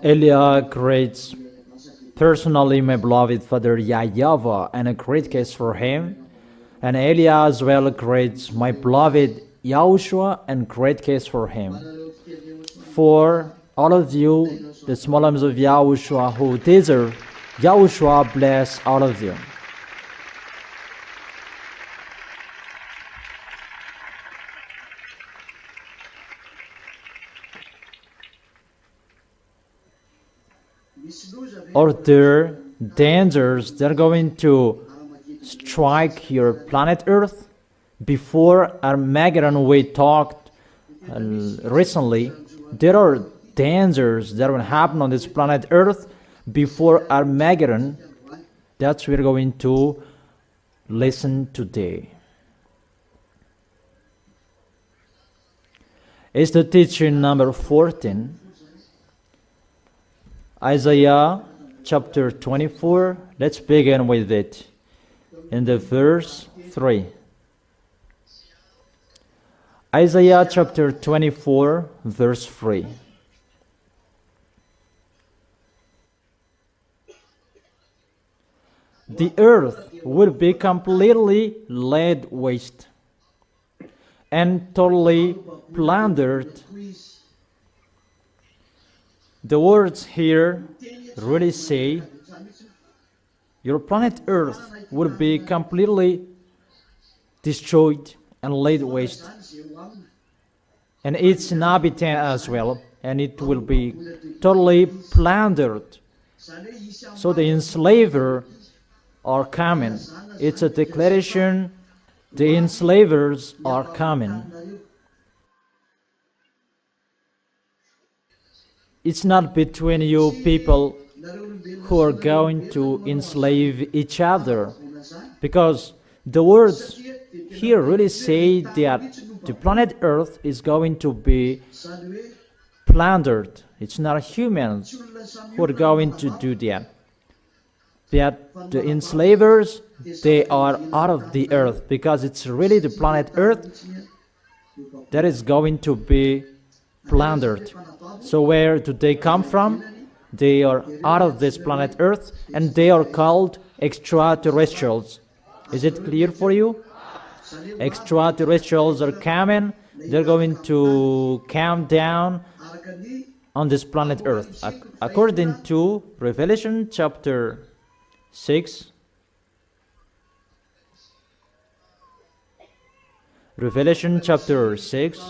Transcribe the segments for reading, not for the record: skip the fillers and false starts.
Elia greets personally my beloved father YAHVAH, and a great case for him. And Elia as well greets my beloved YAHOSHUAH, and great case for him. For all of you, the small arms of YAHOSHUAH who deserve, YAHOSHUAH bless all of you. Are there dangers that are going to strike your planet Earth? Before Armageddon, we talked recently, there are dangers that will happen on this planet Earth before Armageddon. That's what we're going to listen today. It's the teaching number 14. Isaiah chapter 24, let's begin with it in the verse 3. Isaiah chapter 24, verse 3. The earth will be completely laid waste and totally plundered. The words here really say your planet Earth will be completely destroyed and laid waste, and its inhabitant as well, and it will be totally plundered. So the enslaver are coming. It's a declaration, the enslavers are coming. It's not between you people who are going to enslave each other, because the words here really say that the planet Earth is going to be plundered. It's not humans who are going to do that. But the enslavers, they are out of the earth, because it's really the planet Earth that is going to be plundered. So where do they come from? They are out of this planet Earth, and they are called extraterrestrials. Is it clear for you? Extraterrestrials are coming. They're going to come down on this planet Earth. According to Revelation chapter 6, Revelation chapter 6,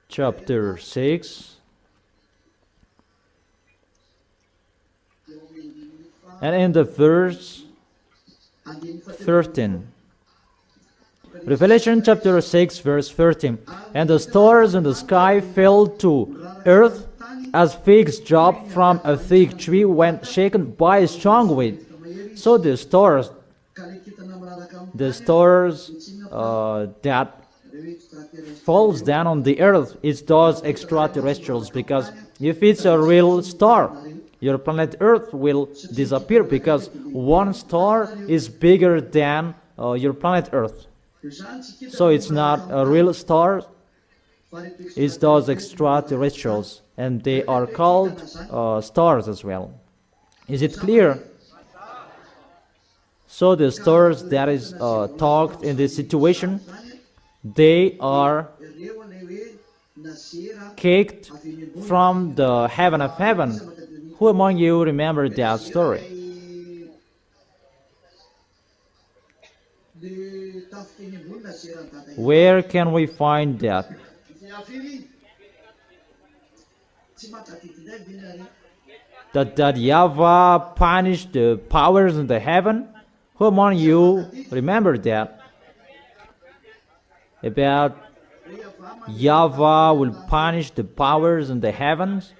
chapter 6, and in the verse 13. Revelation chapter 6, verse 13. And the stars in the sky fell to earth as figs dropped from a fig tree when shaken by a strong wind. So the stars that falls down on the earth, it's those extraterrestrials, because if it's a real star, your planet Earth will disappear, because one star is bigger than your planet Earth. So it's not a real star, it's those extraterrestrials, and they are called stars as well. Is it clear? So the stars that is talked in this situation, they are kicked from the heaven of heaven. Who among you remember that story? Where can we find that? That YAHVAH punished the powers in the heaven? Who among you remember that? About YAHVAH will punish the powers in the heavens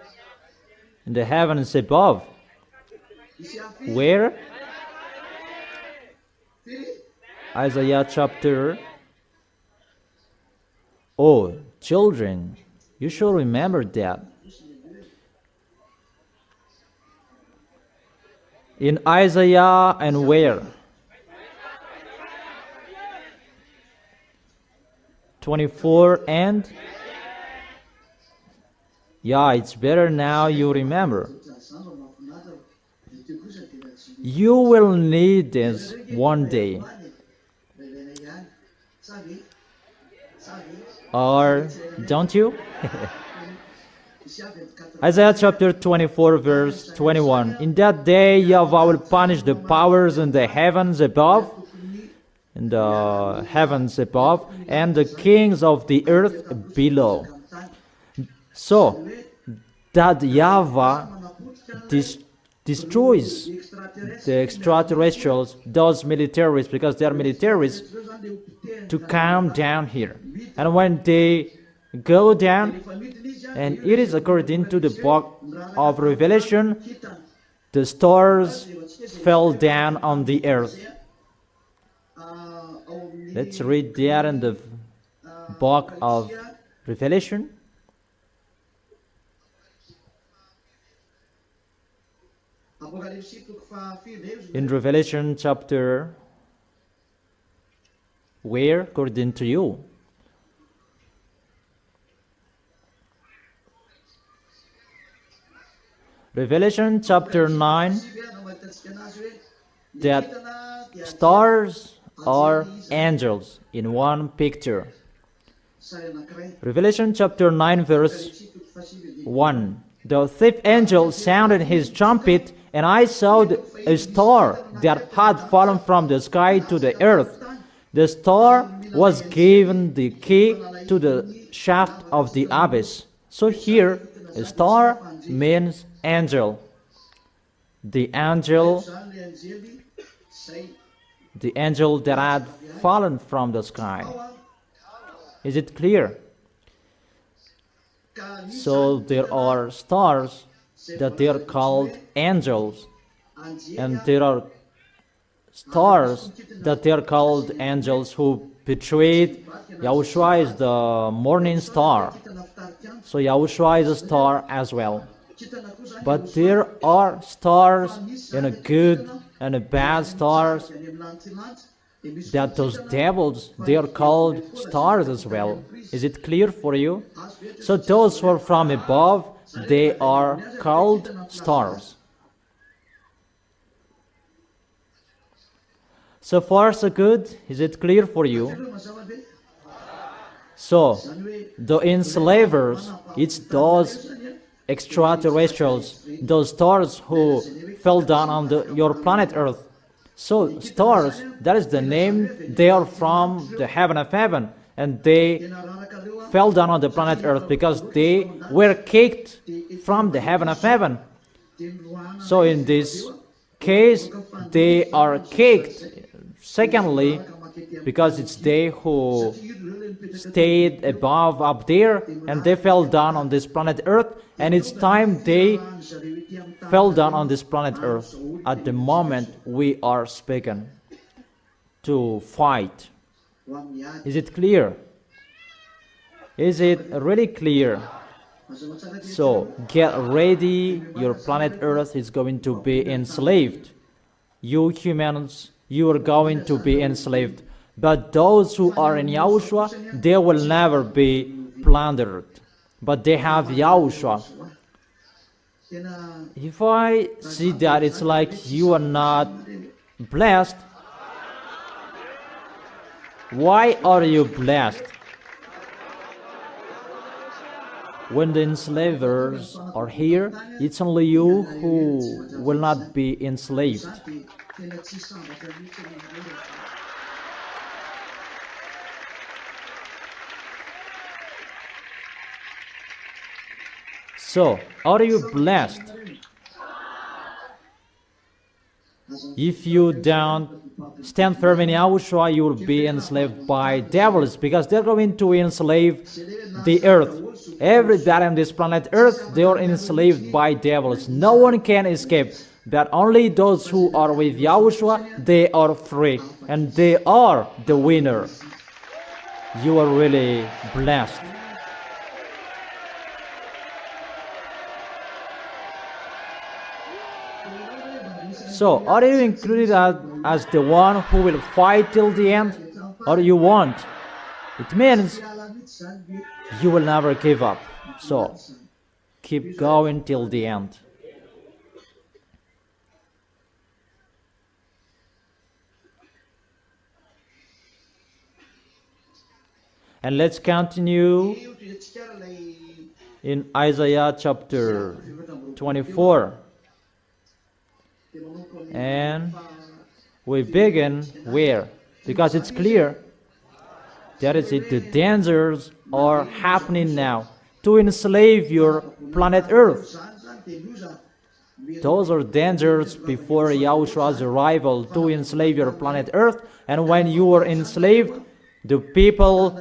above. Where? Isaiah chapter. Oh, children, you should remember that. In Isaiah and where? 24 and yeah, it's better now you remember. You will need this one day. Or don't you? Isaiah chapter 24 verse 21. In that day YAHVAH will punish the powers in the heavens above, and the kings of the earth below. So that YAHVAH destroys the extraterrestrials, those militaries, because they are militaries, to come down here. And when they go down, and it is according to the book of Revelation, the stars fell down on the earth. Let's read that in the book of Revelation. In Revelation chapter, where according to you? Revelation chapter 9, that stars are angels in one picture. Revelation chapter 9 verse 1. The fifth angel sounded his trumpet, and I saw a star that had fallen from the sky to the earth. The star was given the key to the shaft of the abyss. So here, a star means angel. The angel that had fallen from the sky. Is it clear? So there are stars that they are called angels, and there are stars that they are called angels who betrayed. YAHOSHUAH is the morning star, so YAHOSHUAH is a star as well. But there are stars, and a good and a bad stars, that those devils, they are called stars as well. Is it clear for you? So those who are from above, they are called stars. So far so good. Is it clear for you? So the enslavers, it's those extraterrestrials, those stars who fell down on your planet Earth. So stars, that is the name. They are from the heaven of heaven, and they fell down on the planet Earth because they were kicked from the heaven of heaven. So in this case, they are kicked. Secondly, because it's they who stayed above up there, and they fell down on this planet Earth, and it's time they fell down on this planet Earth at the moment we are speaking to fight. Is it clear? Is it really clear? So get ready, your planet Earth is going to be enslaved. You humans, you are going to be enslaved. But those who are in YAHOSHUAH, they will never be plundered. But they have YAHOSHUAH. If I see that it's like you are not blessed, why are you blessed? When the enslavers are here, it's only you who will not be enslaved. So, are you blessed? If you don't stand firm in YAHOSHUAH, you will be enslaved by devils, because they're going to enslave the earth. Everybody on this planet Earth, they are enslaved by devils. No one can escape, but only those who are with YAHOSHUAH, they are free, and they are the winner. You are really blessed. So, are you included as the one who will fight till the end, or you won't? It means you will never give up. So keep going till the end. And let's continue in Isaiah chapter 24. And we begin where? Because it's clear. That is it. The dangers are happening now to enslave your planet Earth. Those are dangers before Yahushua's arrival, to enslave your planet Earth. And when you are enslaved, the people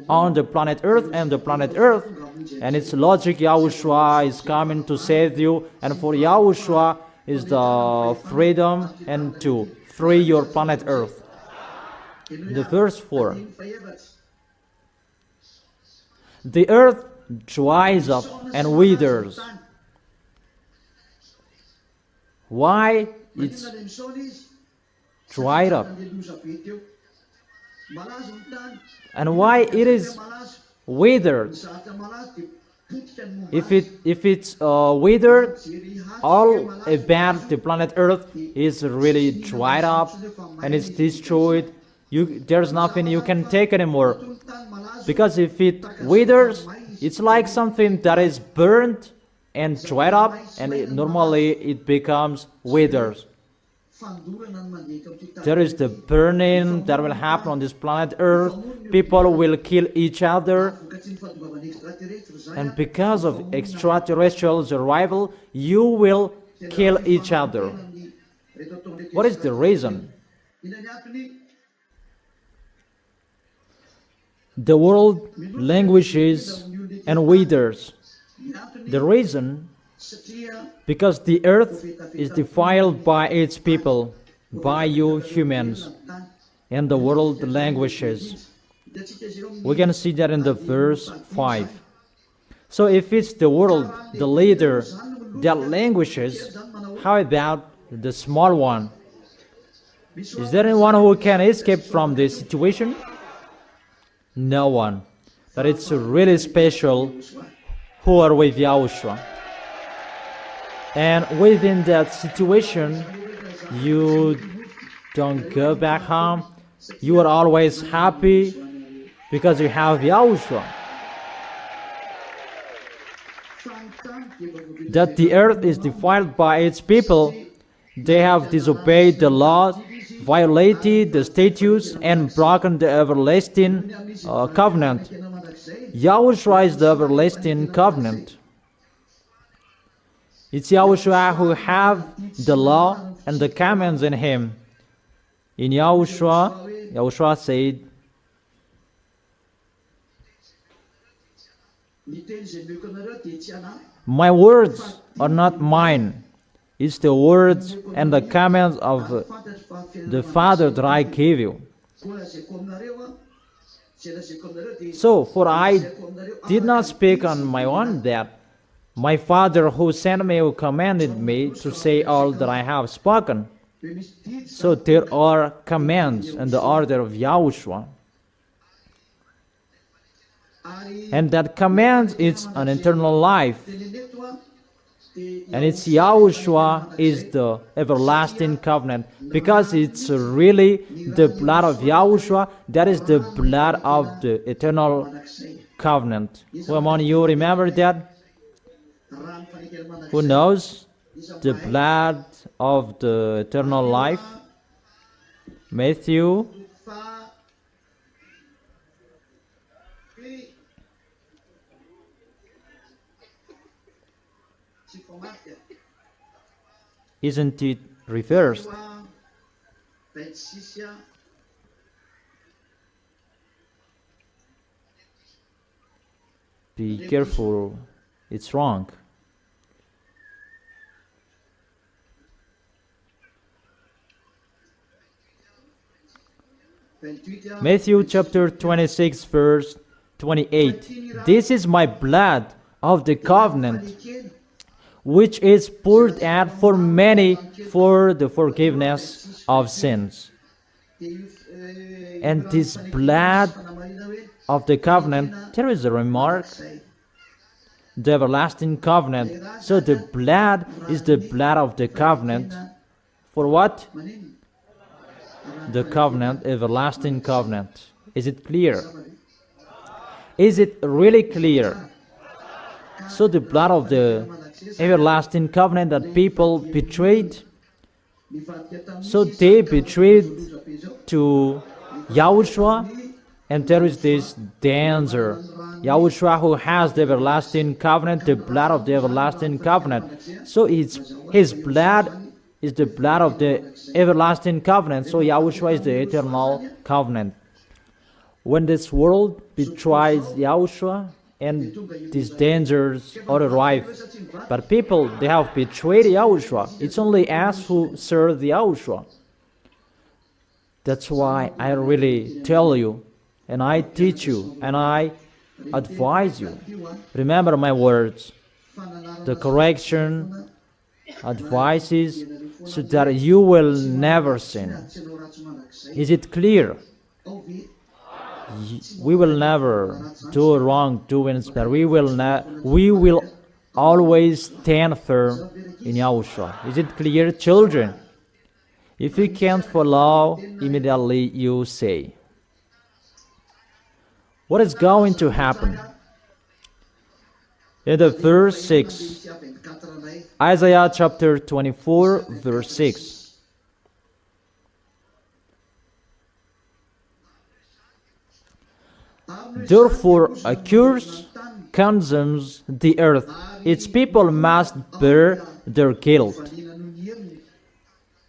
on the planet Earth and the planet Earth, and it's logic, Yahushua is coming to save you, and for Yahushua is the freedom and to free your planet Earth. The verse 4. The earth dries up and withers. Why it's dried up? And why it is withered? If it's withered, all about the planet Earth is really dried up and it's destroyed. There's nothing you can take anymore. Because if it withers, it's like something that is burnt and dried up, and normally it becomes withers. There is the burning that will happen on this planet Earth. People will kill each other. And because of extraterrestrials' arrival, you will kill each other. What is the reason? The world languishes and withers. The reason? Because the earth is defiled by its people, by you humans, and the world languishes. We can see that in the verse 5. So if it's the world, the leader, that languishes, how about the small one? Is there anyone who can escape from this situation? No one. But it's really special who are with Yahushua. And within that situation, you don't go back home. You are always happy because you have Yahushua. That the earth is defiled by its people. They have disobeyed the laws, violated the statutes, and broken the everlasting covenant. Yahushua is the everlasting covenant. It's Yahushua who have the law and the commands in him. In Yahushua said, my words are not mine. It's the words and the commands of the Father that I give you. So, for I did not speak on my own, that my Father who sent me, who commanded me to say all that I have spoken. So there are commands in the order of Yahushua. And that command is an eternal life. And it's Yahushua is the everlasting covenant. Because it's really the blood of Yahushua, that is the blood of the eternal covenant. Who among you remember that? Who knows the blood of the eternal life? Matthew. Isn't it reversed? Be careful, it's wrong. Matthew chapter 26 verse 28. This is my blood of the covenant, which is poured out for many for the forgiveness of sins. And this blood of the covenant, there is a remark, the everlasting covenant. So the blood is the blood of the covenant. For what? The covenant, everlasting covenant. Is it clear? Is it really clear? So the blood of the everlasting covenant that people betrayed, so they betrayed to YAHOSHUAH, and there is this danger. YAHOSHUAH, who has the everlasting covenant, the blood of the everlasting covenant. So his blood is the blood of the everlasting covenant. So YAHOSHUAH is the eternal covenant. When this world betrays YAHOSHUAH, and these dangers are arrive, but people, they have betrayed YAHOSHUAH. It's only us who serve the YAHOSHUAH. That's why I really tell you, and I teach you, and I advise you. Remember my words, the correction, advices, so that you will never sin. Is it clear? We will never do wrongdoings, but we will always stand firm in YAHOSHUAH. Is it clear, children? If you can't follow, immediately you say. What is going to happen? In the verse 6, Isaiah chapter 24, verse 6. Therefore, a curse consumes the earth. Its people must bear their guilt.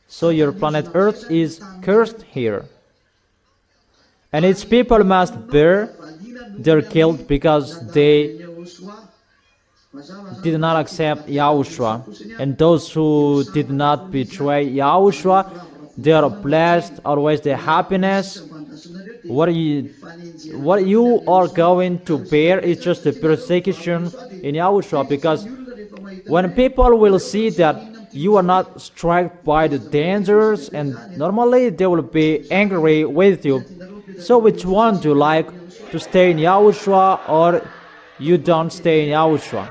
So your planet Earth is cursed here. And its people must bear their guilt because they did not accept YAHOSHUAH. And those who did not betray YAHOSHUAH, they are blessed, always the happiness. What you are going to bear is just the persecution in YAHOSHUAH, because when people will see that you are not struck by the dangers, and normally they will be angry with you. So which one do you like, to stay in YAHOSHUAH or you don't stay in YAHOSHUAH?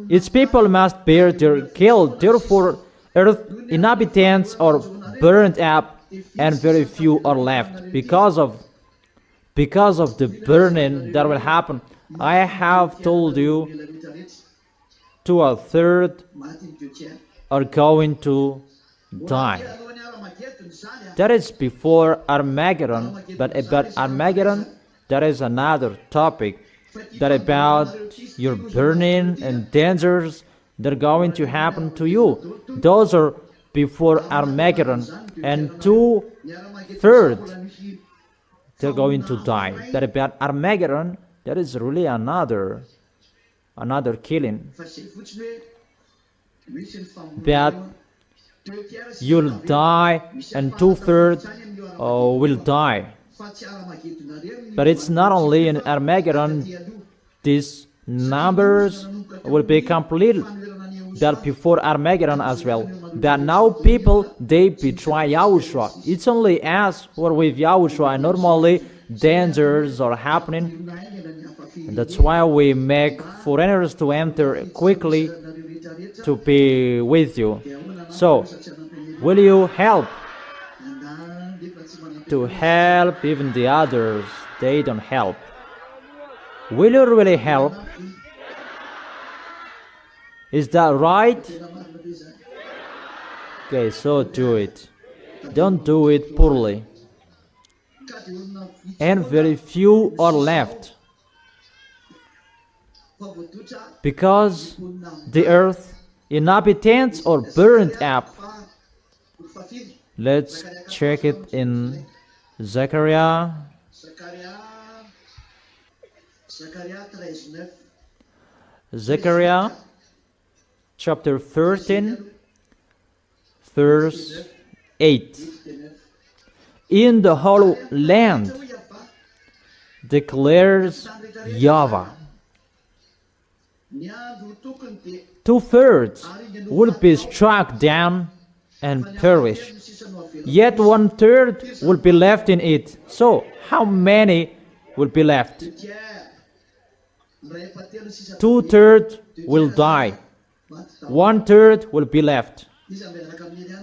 Its people must bear their guilt. Therefore, earth inhabitants are burned up, and very few are left because of the burning that will happen. I have told you 2/3 are going to die. That is before Armageddon, but about Armageddon, that is another topic. That about your burning and dangers that are going to happen to you. Those are before Armageddon, and 2/3 they're going to die. That about Armageddon, that is really another killing. But you'll die, and 2/3 will die. But it's not only in Armageddon, these numbers will be completed, but before Armageddon as well. But now people, they betray YAHOSHUAH. It's only us who are with YAHOSHUAH, and normally dangers are happening. And that's why we make foreigners to enter quickly to be with you. So, will you help? To help even the others, they don't help. Will you really help? Is that right? Okay, so do it. Don't do it poorly. And very few are left, because the earth inhabitants are burned up. Let's check it in Zechariah. Zechariah chapter 13, verse 8. In the whole land declares YAHVAH, 2/3 will be struck down, and perish. Yet 1/3 will be left in it. So, how many will be left? 2/3 will die. 1/3 will be left.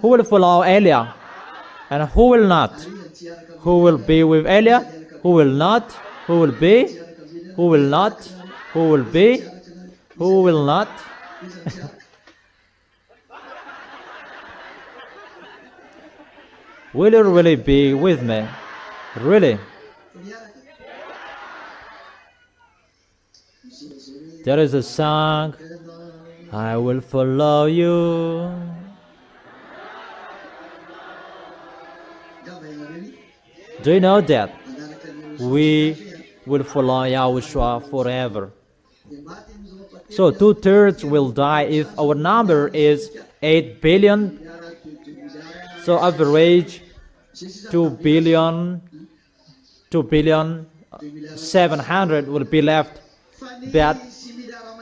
Who will follow Eliah? And who will not? Who will be with Eliah? Who will not? Who will be? Who will not? Who will be? Who will not? Will you really be with me? Really? There is a song, I will follow you. Do you know that? We will follow Yahushua forever. So 2/3 will die if our number is 8 billion. So average 2 billion 700 will be left, but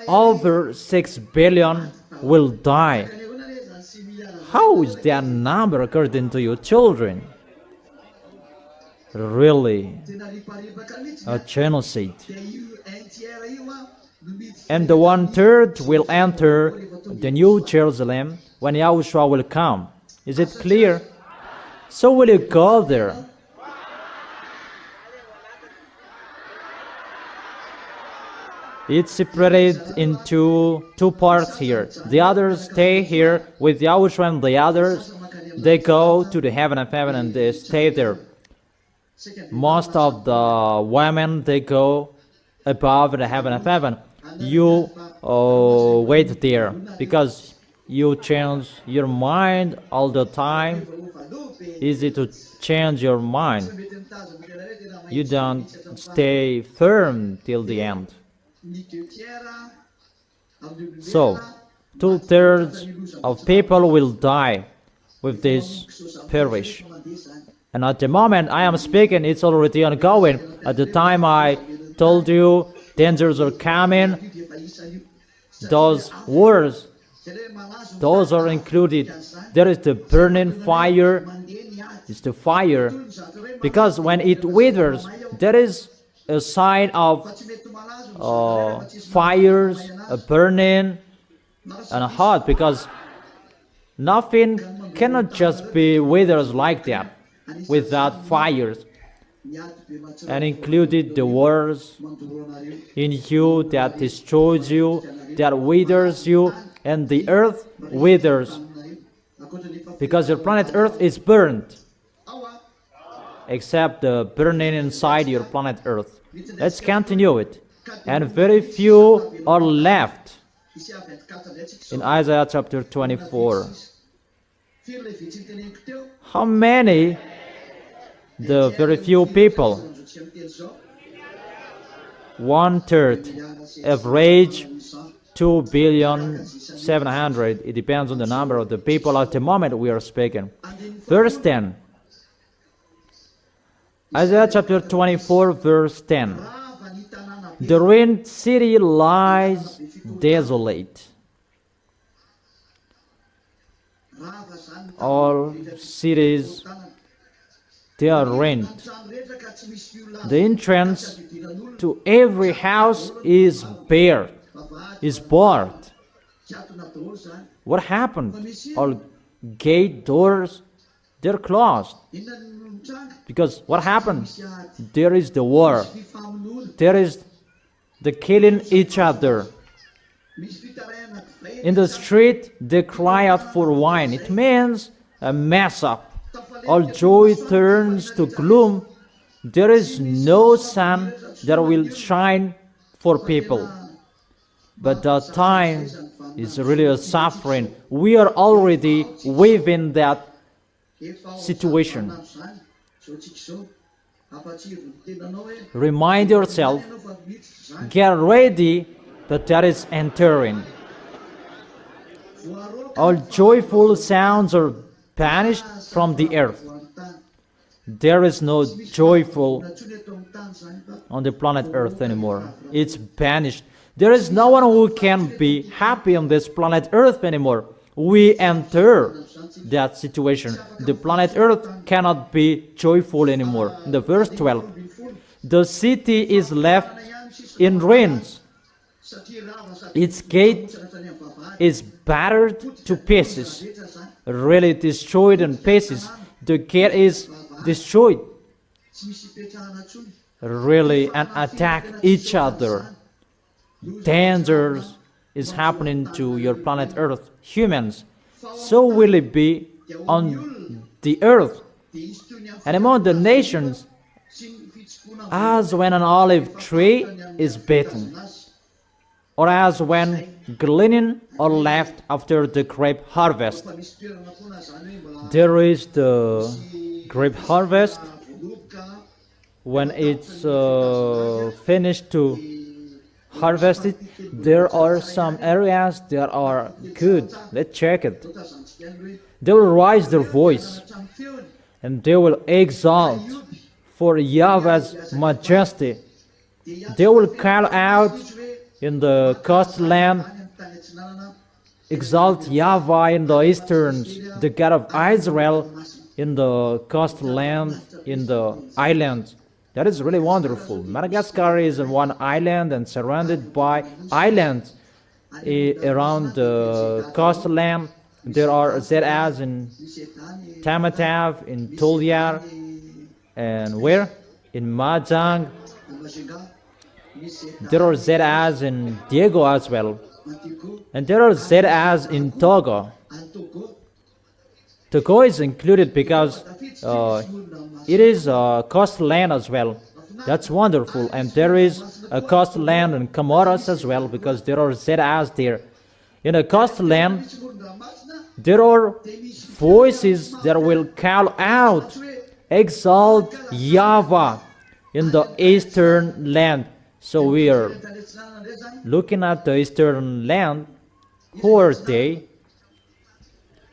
over 6 billion will die. How is that number according to your children? Really a genocide. And the 1/3 will enter the New Jerusalem when Yahushua will come. Is it clear? So will you go there? It's separated into two parts here. The others stay here with Yahushua, and the others, they go to the heaven of heaven and they stay there. Most of the women, they go above the heaven of heaven. You wait there because you change your mind all the time. Easy to change your mind. You don't stay firm till the end. So 2/3 of people will die with this perish. And at the moment I am speaking, it's already ongoing. At the time I told you dangers are coming, those wars, those are included. There is the burning fire. It's the fire. Because when it withers, there is a sign of fires, burning, and hot. Because nothing cannot just be withers like that without fires. And included the wars in you that destroys you, that withers you, and the earth withers. Because your planet Earth is burned, except the burning inside your planet Earth. Let's continue it. And very few are left. In Isaiah chapter 24. How many? The very few people. 1/3. Average 2,700,000,000. It depends on the number of the people at the moment we are speaking. Verse 10. Isaiah chapter 24, verse 10. The ruined city lies desolate. All cities, they are ruined. The entrance to every house is bare, is barred. What happened? All gate doors, they're closed. Because what happened? There is the war. There is the killing each other. In the street, they cry out for wine. It means a mess up. All joy turns to gloom. There is no sun that will shine for people. But the time is really a suffering. We are already within that situation. Remind yourself, get ready, that that is entering. All joyful sounds are banished from the earth. There is no joyful on the planet Earth anymore. It's banished. There is no one who can be happy on this planet Earth anymore. we enter that situation. The planet Earth cannot be joyful anymore. In the verse 12, the city is left in ruins. Its gate is battered to pieces, really destroyed in pieces. The gate is destroyed, really, and attack each other. Dangers is happening to your planet Earth, humans. So will it be on the earth and among the nations, as when an olive tree is bitten, or as when gleaning are left after the grape harvest. There is the grape harvest. When it's finished to harvest it, there are some areas that are good. Let's check it. They will raise their voice and they will exalt for Yahweh's majesty. They will call out in the coastland, exalt YAHVAH in the easterns, the God of Israel in the coastland, in the islands. That is really wonderful. Madagascar is one island and surrounded by islands around the coastland. There are ZAs in Tamatave, in Toliar, and where? In Mahjong. There are ZAs in Diego as well. And there are ZAs in Togo. Togo is included because it is a coastland as well. That's wonderful. And there is a coastland in Comoros as well, because there are ZAs there. In a coastland, there are voices that will call out, exalt YAHVAH in the eastern land. So we are looking at the eastern land. Who are they?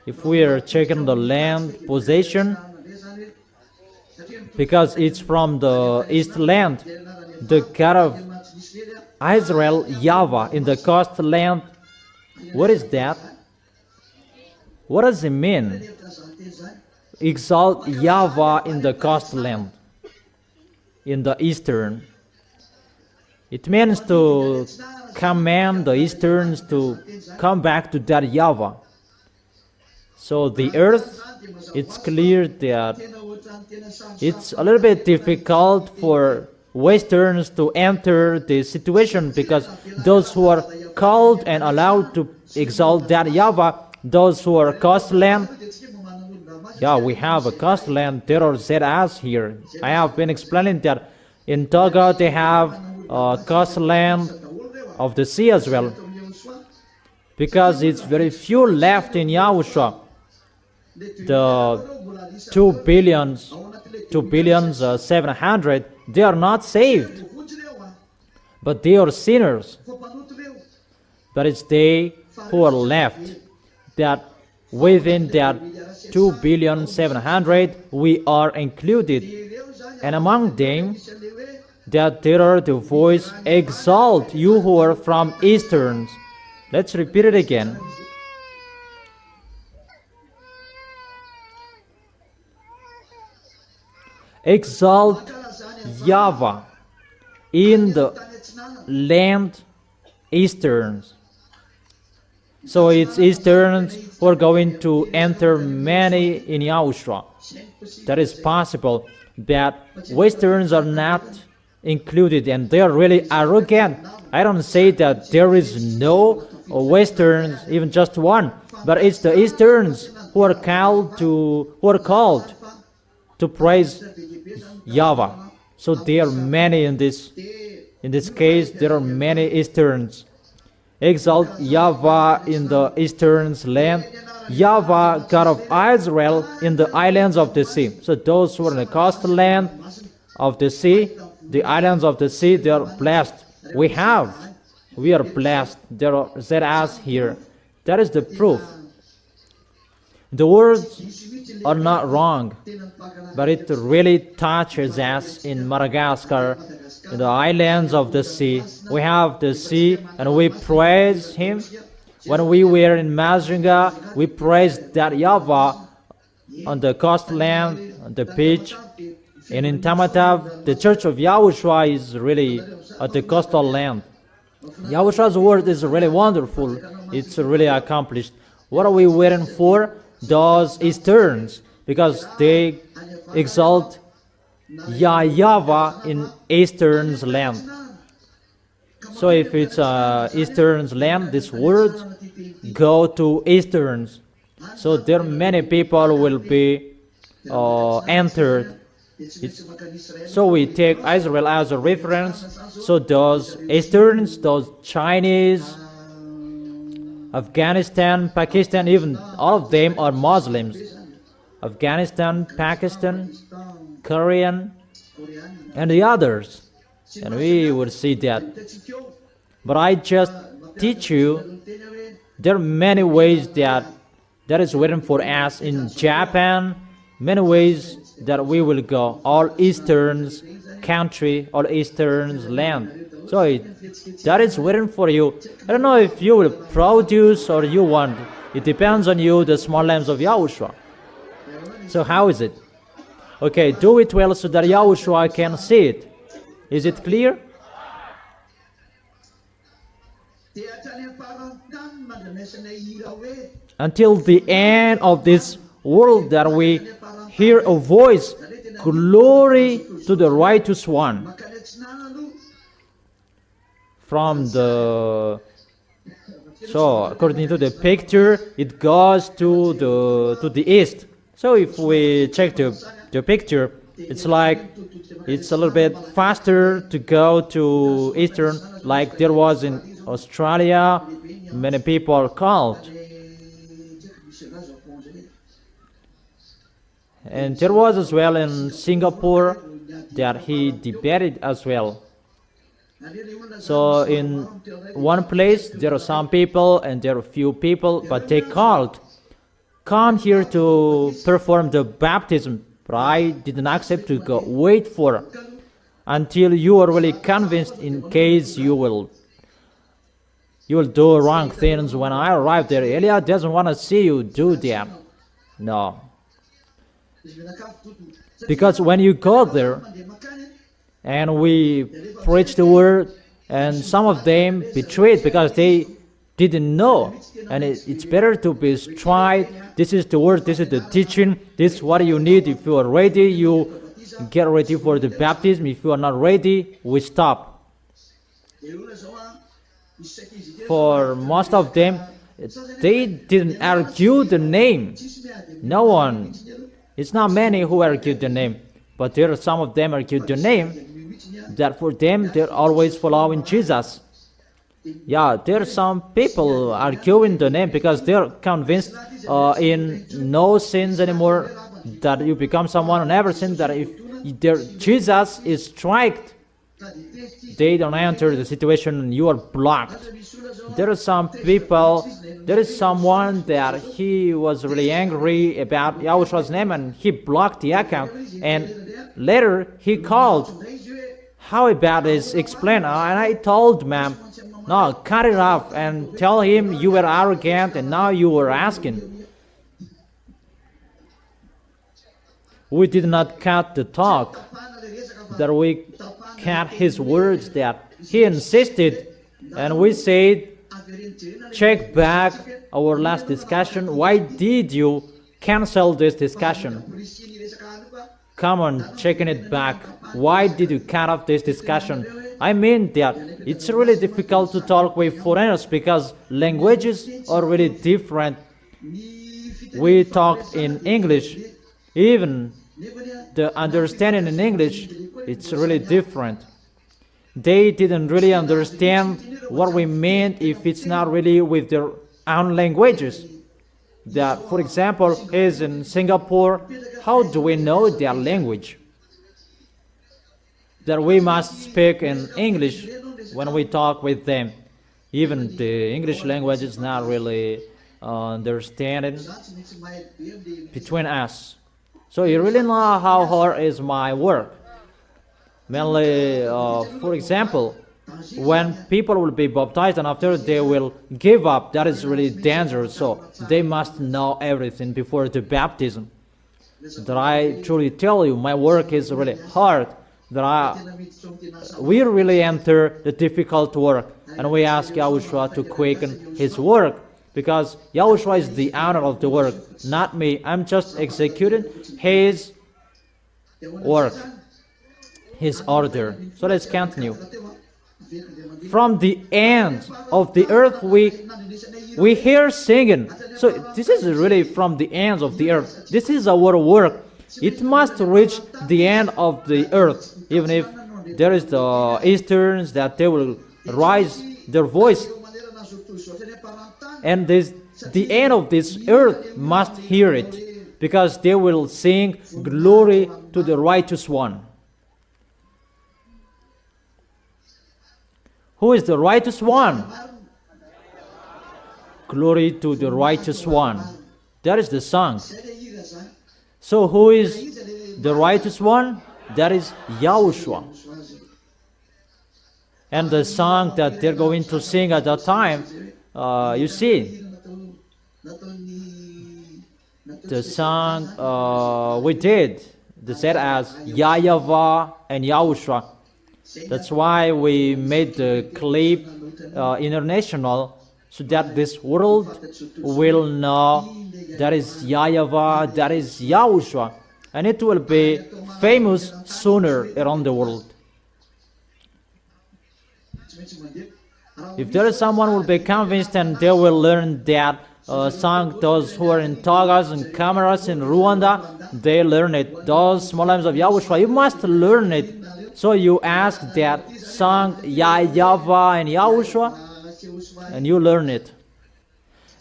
If we are checking the land possession, because it's from the east land, the God of Israel, YAHVAH, in the coastland. What is that? What does it mean? Exalt YAHVAH in the coastland, in the eastern. It means to command the easterns to come back to that YAHVAH. So the earth, it's clear that it's a little bit difficult for westerns to enter the situation, because those who are called and allowed to exalt that YAHVAH, those who are coastland, yeah, we have a coastland. There are ZAs here. I have been explaining that in Togo they have a coastland of the sea as well, because it's very few left in YAHOSHUAH. The 2 billion 700, they are not saved, but they are sinners. But it's they who are left, that within that 2 billion 700 we are included, and among them that there are the voice, exalt you who are from easterns. Let's repeat it again. Exalt YAHVAH in the land easterns. So it's easterns who are going to enter many in YAHOSHUAH. That is possible, but westerns are not included, and they are really arrogant. I don't say that there is no westerns, even just one, but it's the easterns who are called to praise YAHVAH. So there are many in this case. There are many easterns. Exalt YAHVAH in the eastern's land, YAHVAH, God of Israel, in the islands of the sea. So those who are in the coastland of the sea, the islands of the sea, they are blessed. We are blessed. There are ZAs here. That is the proof. The words are not wrong, but it really touches us in Madagascar, in the islands of the sea. We have the sea and we praise Him. When we were in Mazinga, we praised that YAHVAH on the coastland, on the beach. And in Tamatave, the church of YAHOSHUAH is really at the coastal land. YAHOSHUAH's word is really wonderful. It's really accomplished. What are we waiting for? Those Easterns, because they exalt YAHVAH in Eastern's land. So if it's Eastern's land, this word go to Easterns. So there many people will be entered. So we take Israel as a reference. So those Easterns, those Chinese, Afghanistan, Pakistan, even all of them are Muslims. Afghanistan, Pakistan, Korean, and the others. And we will see that. But I just teach you, there are many ways that is waiting for us in Japan, many ways that we will go, all Eastern's country, all Eastern's land. So that is waiting for you. I don't know if you will produce or you want. It depends on you, the small lambs of YAHOSHUAH. So how is it? Okay, do it well so that YAHOSHUAH can see it. Is it clear? Until the end of this world that we hear a voice, glory to the righteous one. From the, so according to the picture, it goes to the east. So if we check the picture, it's like it's a little bit faster to go to eastern, like there was in Australia. Many people called, and there was as well in Singapore that he debated as well. So in one place there are some people and there are few people, but they called, come here to perform the baptism. But I didn't accept to go. Wait for until you are really convinced, in case you will do wrong things. When I arrived there, Elia doesn't want to see you do that. No. Because when you go there and we preach the word, and some of them betrayed because they didn't know, and it's better to be straight. This is the word, this is the teaching, this is what you need. If you are ready, you get ready for the baptism. If you are not ready, we stop. For most of them, they didn't argue the name. No one. It's not many who argued the name, but there are some of them argued the name, that for them, they're always following Jesus. Yeah, there are some people arguing the name because they're convinced in no sins anymore, that you become someone who never sinned, that if Jesus is striked, they don't enter the situation, you are blocked. There are some people, there is someone that he was really angry about YAHOSHUAH's name and he blocked the account, and later he called. How about this? Explain. And I told ma'am, no, cut it off and tell him you were arrogant and now you were asking. We did not cut the talk, that we cut his words, that he insisted, and we said, check back our last discussion. Why did you cancel this discussion? Come on, checking it back. Why did you cut off this discussion? I mean that it's really difficult to talk with foreigners because languages are really different. We talked in English. Even the understanding in English, it's really different. They didn't really understand what we meant if it's not really with their own languages. That, for example, is in Singapore, how do we know their language? That we must speak in English when we talk with them. Even the English language is not really understanding between us. So you really know how hard is my work. Mainly, for example, when people will be baptized and after they will give up, that is really dangerous. So they must know everything before the baptism. That I truly tell you, my work is really hard. We really enter the difficult work, and we ask Yahushua to quicken His work, because Yahushua is the owner of the work, not me. I'm just executing His work, His order. So let's continue. From the end of the earth we hear singing. So this is really from the ends of the earth. This is our work. It must reach the end of the earth. Even if there is the Easterns that they will raise their voice, and the end of this earth must hear it, because they will sing glory to the righteous one. Who is the righteous one? Glory to the righteous one. That is the song. So who is the righteous one? That is Yahushua. And the song that they're going to sing at that time, you see, the song we did, they said as YAHVAH and Yahushua. That's why we made the clip international, so that this world will know that is YAHVAH, that is Yahushua, and it will be famous sooner around the world. If there is someone who will be convinced and they will learn that song, those who are in Togas and Cameras in Rwanda, they learn it. Those small names of Yahushua, you must learn it. So you ask that song YAHVAH and Yahushua, and you learn it.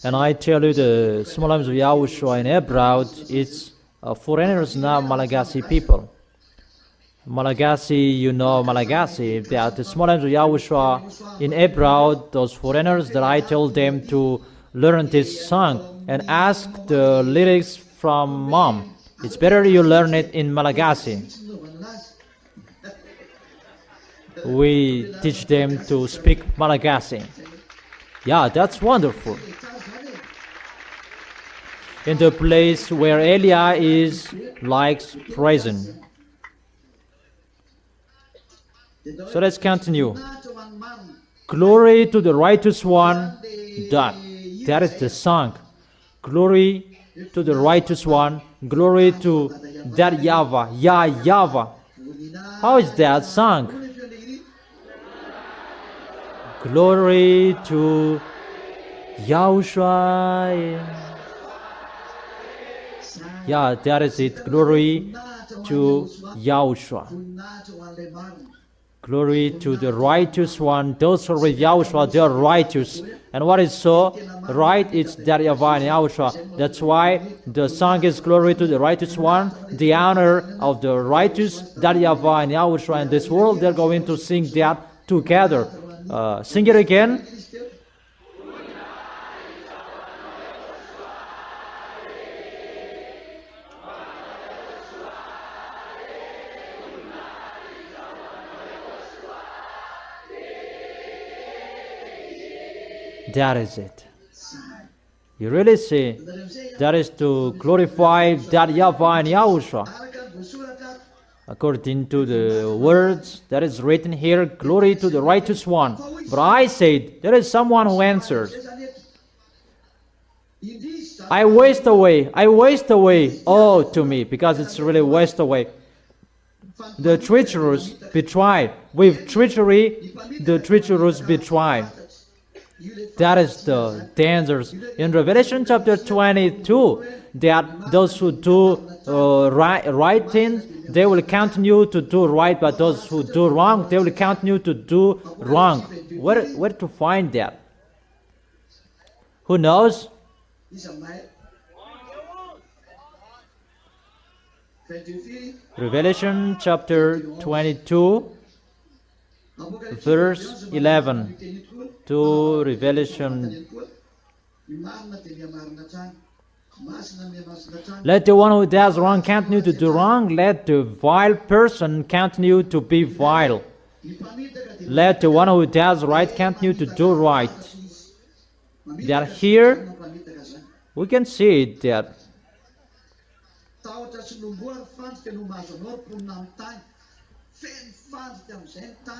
And I tell you, the small names of Yahushua in abroad, it's foreigners, not Malagasy people. Malagasy, you know Malagasy, that the small names of Yahushua in abroad, those foreigners, that I told them to learn this song and ask the lyrics from mom. It's better you learn it in Malagasy. We teach them to speak Malagasy. Yeah, that's wonderful. In the place where Elia is, likes praising. So let's continue. Glory to the righteous one. That is the song. Glory to the righteous one. Glory to that YAHVAH. YAHVAH. How is that song? Glory to Yahushua. Yeah, that is it. Glory to Yahushua. Glory to the righteous one. Those who are with Yahushua, they are righteous. And what is so right? It's that YAHVAH and Yahushua. That's why the song is glory to the righteous one, the honor of the righteous, that YAHVAH and Yahushua. In this world, they're going to sing that together. Sing it again. That is it. You really see, that is to glorify that YAHVAH and Yahushua. According to the words that is written here, glory to the righteous one. But I said, there is someone who answers, I waste away, oh, to me, because it's really waste away. The treacherous betray. With treachery, the treacherous betray. That is the dangers. In Revelation chapter 22, that those who do right things, they will continue to do right, but those who do wrong, they will continue to do wrong. Where to find that? Who knows? Revelation chapter 22, verse 11 to Revelation. Let the one who does wrong continue to do wrong. Let the vile person continue to be vile. let the one who does right continue to do right. That here, we can see it that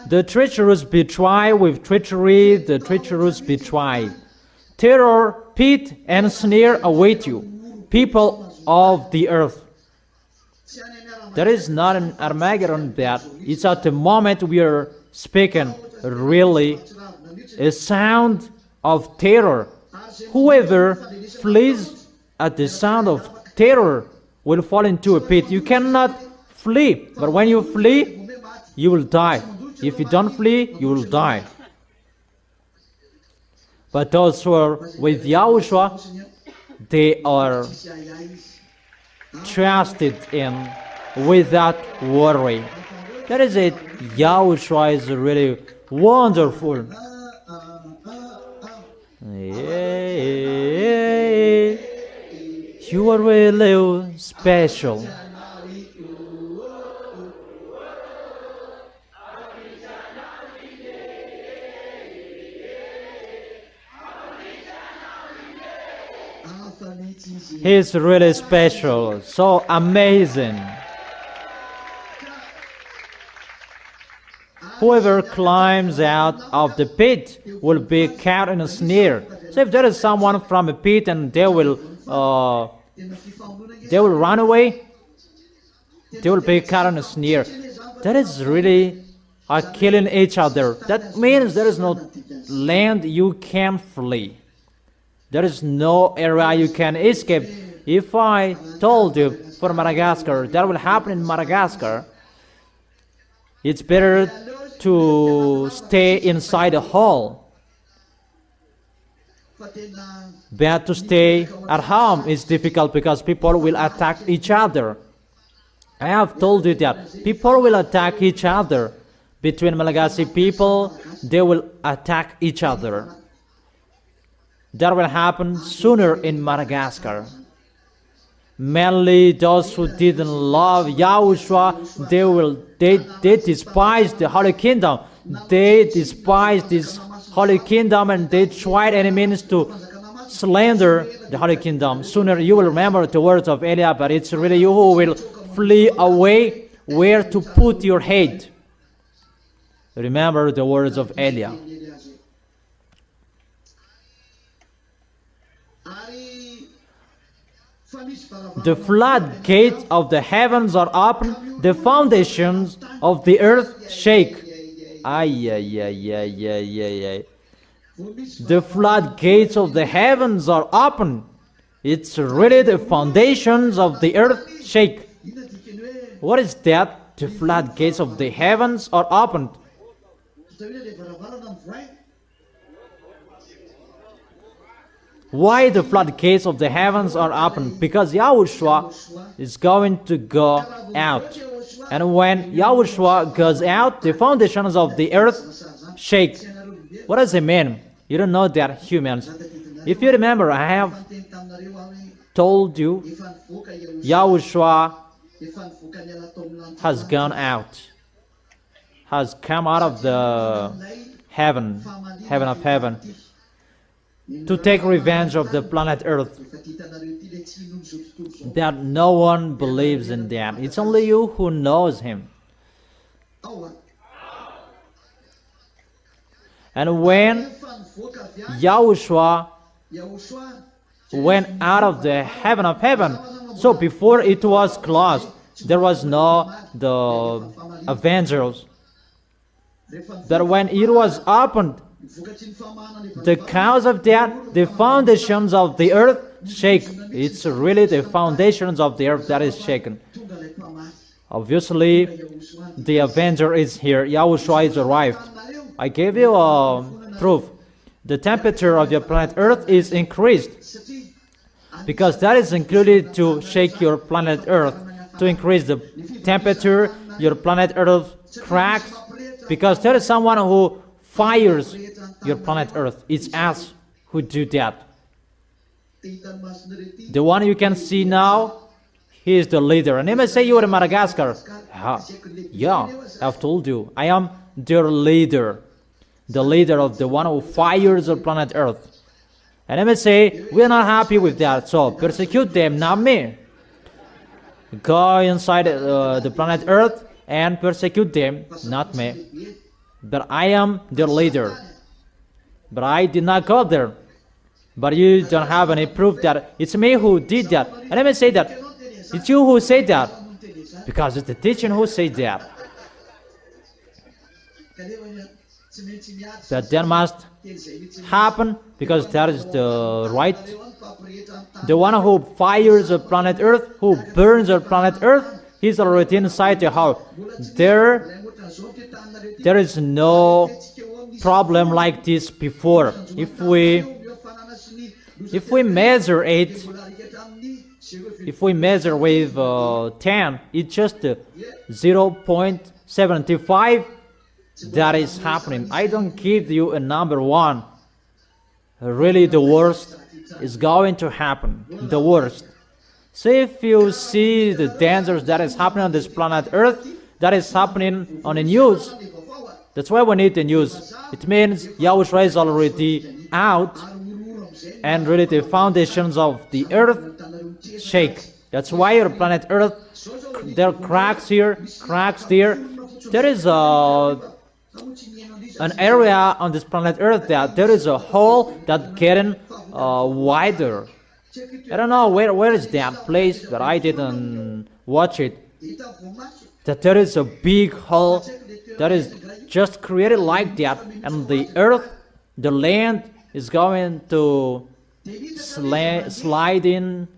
the treacherous betray with treachery, the treacherous betray. Terror, pit, and snare await you, people of the earth. There is not an Armageddon that it's at the moment we are speaking, really, a sound of terror. Whoever flees at the sound of terror will fall into a pit. You cannot flee, but when you flee, you will die. If you don't flee, you will die. But those who are with Yahushua, they are trusted in without worry. That is it. Yahushua is really wonderful. Yeah. You are really special. He's really special, so amazing. Whoever climbs out of the pit will be caught in a snare. So if there is someone from a pit and they will run away, they will be caught in a snare. That is really killing each other. That means there is no land you can flee. There is no area you can escape. If I told you for Madagascar, that will happen in Madagascar, it's better to stay inside a hall. But to stay at home is difficult because people will attack each other. I have told you that people will attack each other. Between Malagasy people, they will attack each other. That will happen sooner in Madagascar. Mainly those who didn't love Yahushua, they despise the Holy Kingdom. They despise this Holy Kingdom and they tried any means to slander the Holy Kingdom. Sooner you will remember the words of Eliah, but it's really you who will flee away where to put your head. Remember the words of Eliah. The floodgates of the heavens are open, the foundations of the earth shake. The floodgates of the heavens are open. It's really the foundations of the earth shake. What is that? The floodgates of the heavens are opened. Why the floodgates of the heavens are open? Because Yahushua is going to go out. And when Yahushua goes out, the foundations of the earth shake. What does it mean? You don't know that, humans. If you remember, I have told you Yahushua has gone out, has come out of the heaven of heaven, to take revenge of the planet Earth. That no one believes in that. It's only you who knows him. And when Yahushua went out of the heaven of heaven, so before it was closed, there was no the avengers. But when it was opened, the cause of that, the foundations of the earth shake. It's really the foundations of the earth that is shaken. Obviously, the avenger is here. Yahushua is arrived. I gave you a proof. The temperature of your planet Earth is increased, because that is included to shake your planet Earth. To increase the temperature, your planet Earth cracks, because there is someone who fires your planet Earth. It's us who do that. The one you can see now, He is the leader. And he may say you are in Madagascar. Yeah, I've told you. I am their leader. The leader of the one who fires the planet Earth. And he may say, we are not happy with that, so persecute them, not me. Go inside the planet Earth and persecute them, not me. But I am their leader. But I did not go there. But you don't have any proof that it's me who did that. And I may say that it's you who said that, because it's the teaching who said that. That then must happen, because that is the right. The one who fires the planet Earth, who burns the planet Earth, he's already inside the house. There is no problem like this before. If we measure it, if we measure with 10, it's just 0.75 that is happening. I don't give you a number one. Really, the worst is going to happen. The worst. So if you see the dangers that is happening on this planet Earth, that is happening on the news. That's why we need the news. It means YAHOSHUAH is already out, and really the foundations of the earth shake. That's why your planet Earth, there are cracks here, cracks there. There is an area on this planet Earth that there is a hole that getting wider. I don't know where is that place, but I didn't watch it. That there is a big hole that is just created like that, and the earth, the land is going to slide in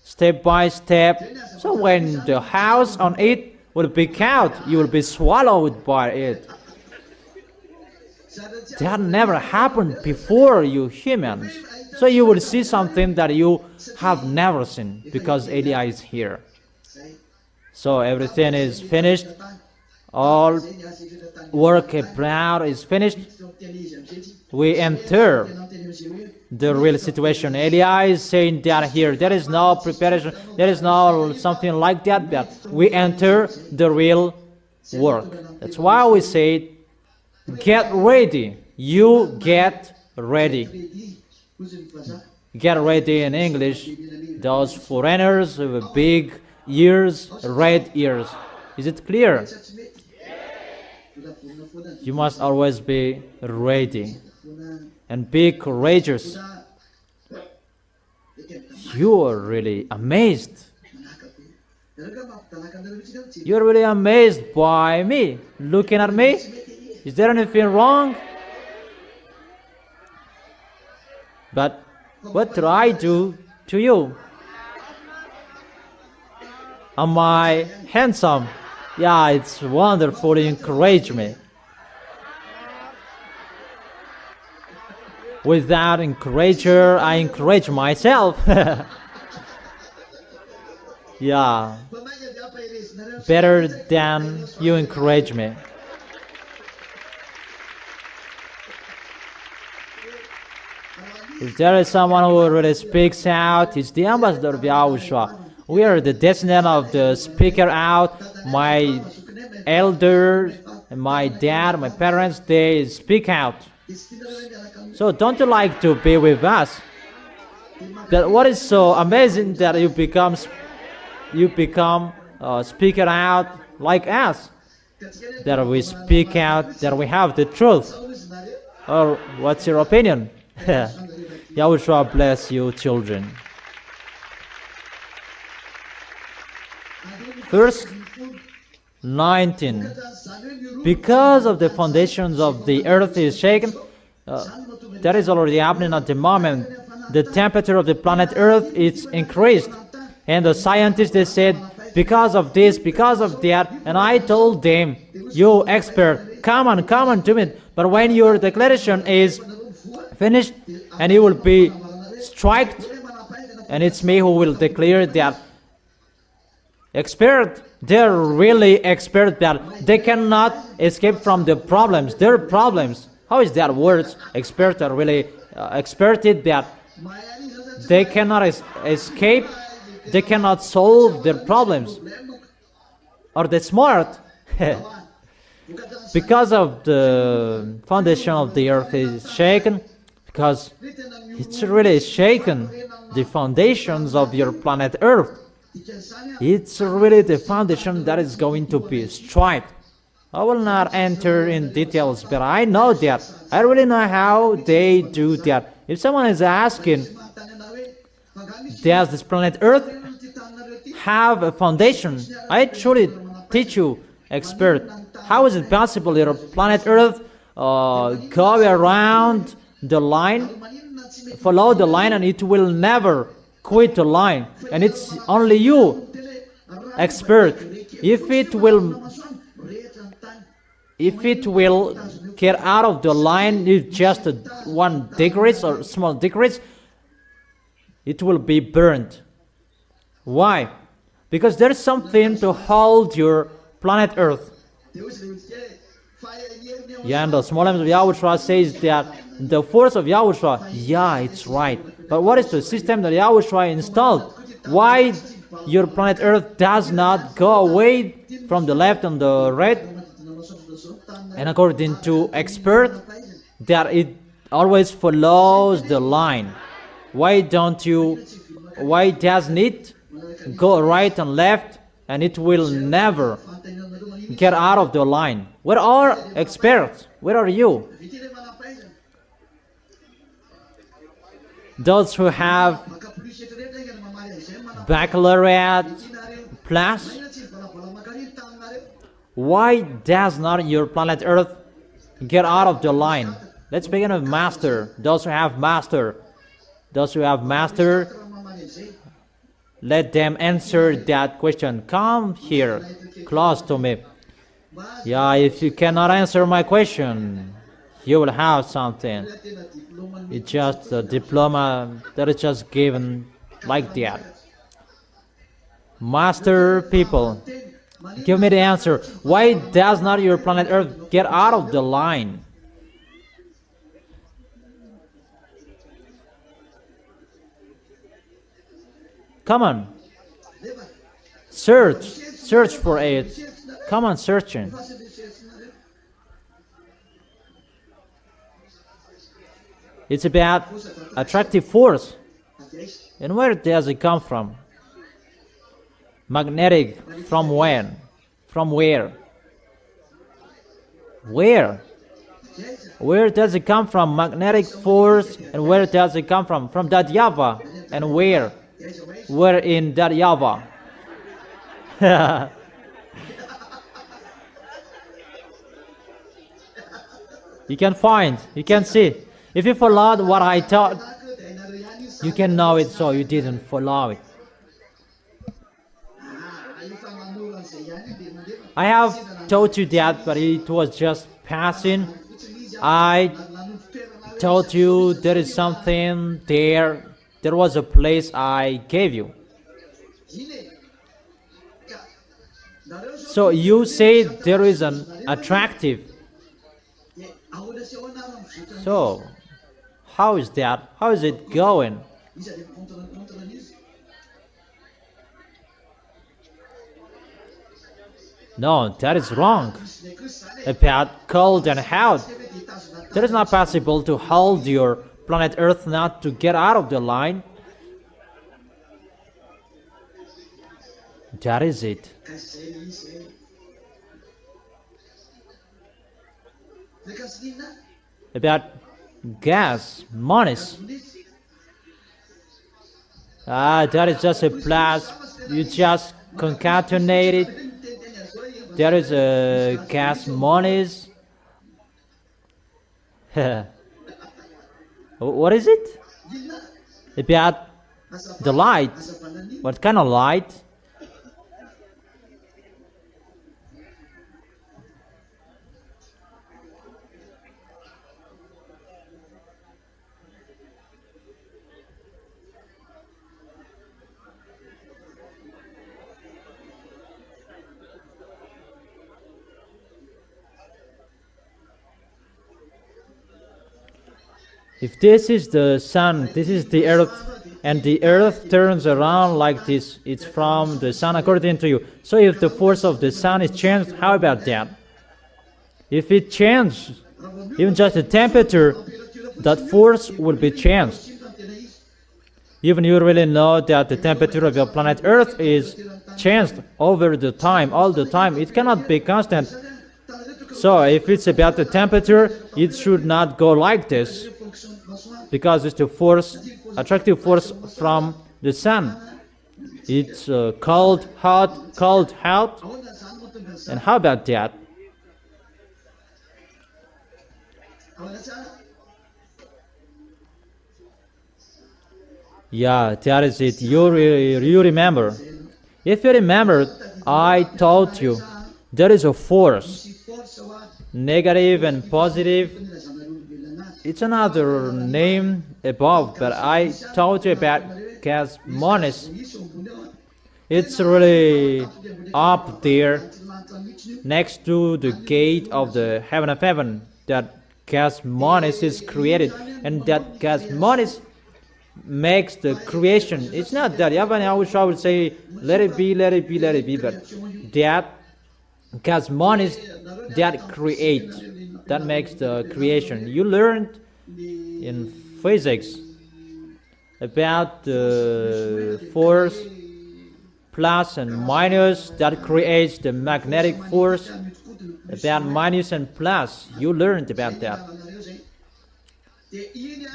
step by step. So when the house on it will be out, you will be swallowed by it. That never happened before, you humans. So you will see something that you have never seen, because Eli is here. So everything is finished. All work abroad is finished. We enter the real situation. Eli is saying that here, there is no preparation, there is no something like that, but we enter the real work. That's why we say, get ready. You get ready. Get ready in English. Those foreigners with big ears, red ears. Is it clear? You must always be ready and be courageous. You are really amazed. You are really amazed by me, looking at me. Is there anything wrong? But what did I do to you? Am I handsome? Yeah, it's wonderful. You encourage me. With that encourager, I encourage myself. Yeah, better than you encourage me. If there is someone who really speaks out, it's the ambassador of YAHOSHUAH. We are the descendant of the speaker out. My elders, my dad, my parents, they speak out. So don't you like to be with us? That what is so amazing that you become speaker out like us. That we speak out, that we have the truth. Or what's your opinion? YAHOSHUAH bless you, children. Verse 19. Because of the foundations of the earth is shaken, that is already happening at the moment. The temperature of the planet Earth is increased. And the scientists, they said, because of this, because of that. And I told them, you expert, come on to me. But when your declaration is finished and you will be striked, and it's me who will declare that expert, they're really expert that they cannot escape from the problems. Their problems. How is that word? Experts are really experted that they cannot escape they cannot solve their problems. Are they smart? Because of the foundation of the earth is shaken, because it's really shaken the foundations of your planet Earth. It's really the foundation that is going to be struck. I will not enter in details, but I know that. I really know how they do that. If someone is asking, does this planet Earth have a foundation? I truly teach you, expert. How is it possible your planet Earth go around the line, follow the line, and it will never quit the line? And it's only you, expert. If it will get out of the line, if just 1 degree or small degrees, it will be burned. Why? Because there's something to hold your planet Earth. Yeah, and the small items of YAHOSHUAH says that the force of YAHOSHUAH, yeah, it's right. But what is the system that YAHOSHUAH installed? Why your planet Earth does not go away from the left and the right? And according to expert, that it always follows the line. Why doesn't it go right and left, and it will never get out of the line? Where are experts? Where are you? Those who have baccalaureate plus, why does not your planet Earth get out of the line? Let's begin with master. Those who have master, let them answer that question. Come here, close to me. Yeah, if you cannot answer my question, you will have something. It's just a diploma that is just given like that. Master people, give me the answer. Why does not your planet Earth get out of the line? Come on. Search for it. Come on, searching. It's about attractive force. And where does it come from? Magnetic, from when? From where? Where? Where does it come from? Magnetic force, and where does it come from? From that YAHVAH. And where? Where in that YAHVAH? You can find, you can see. If you followed what I taught, you can know it, so you didn't follow it. I have taught you that, but it was just passing. I told you there is something there. There was a place I gave you. So you say there is an attractive. So how is that? How is it going? No, that is wrong. About cold and hot. That is not possible to hold your planet Earth not to get out of the line. That is it. About gas, monies. That is just a plus. You just concatenate it. There is a gas monies. What is it? About the light. What kind of light? If this is the sun, this is the earth, and the earth turns around like this. It's from the sun according to you. So if the force of the sun is changed, how about that? If it changes, even just the temperature, that force will be changed. Even you really know that the temperature of your planet Earth is changed over the time, all the time. It cannot be constant. So if it's about the temperature, it should not go like this, because it's the force, attractive force from the sun. It's cold, hot, cold, hot. And how about that? Yeah, that is it. You remember. If you remember, I told you there is a force, negative and positive. It's another name above, but I told you about cosmos. It's really up there, next to the gate of the heaven of heaven, that cosmos is created, and that cosmos makes the creation. It's not that YAHVAH would say, let it be, let it be, let it be, but that cosmos that creates, that makes the creation. You learned in physics about the force plus and minus that creates the magnetic force, about minus and plus. You learned about that.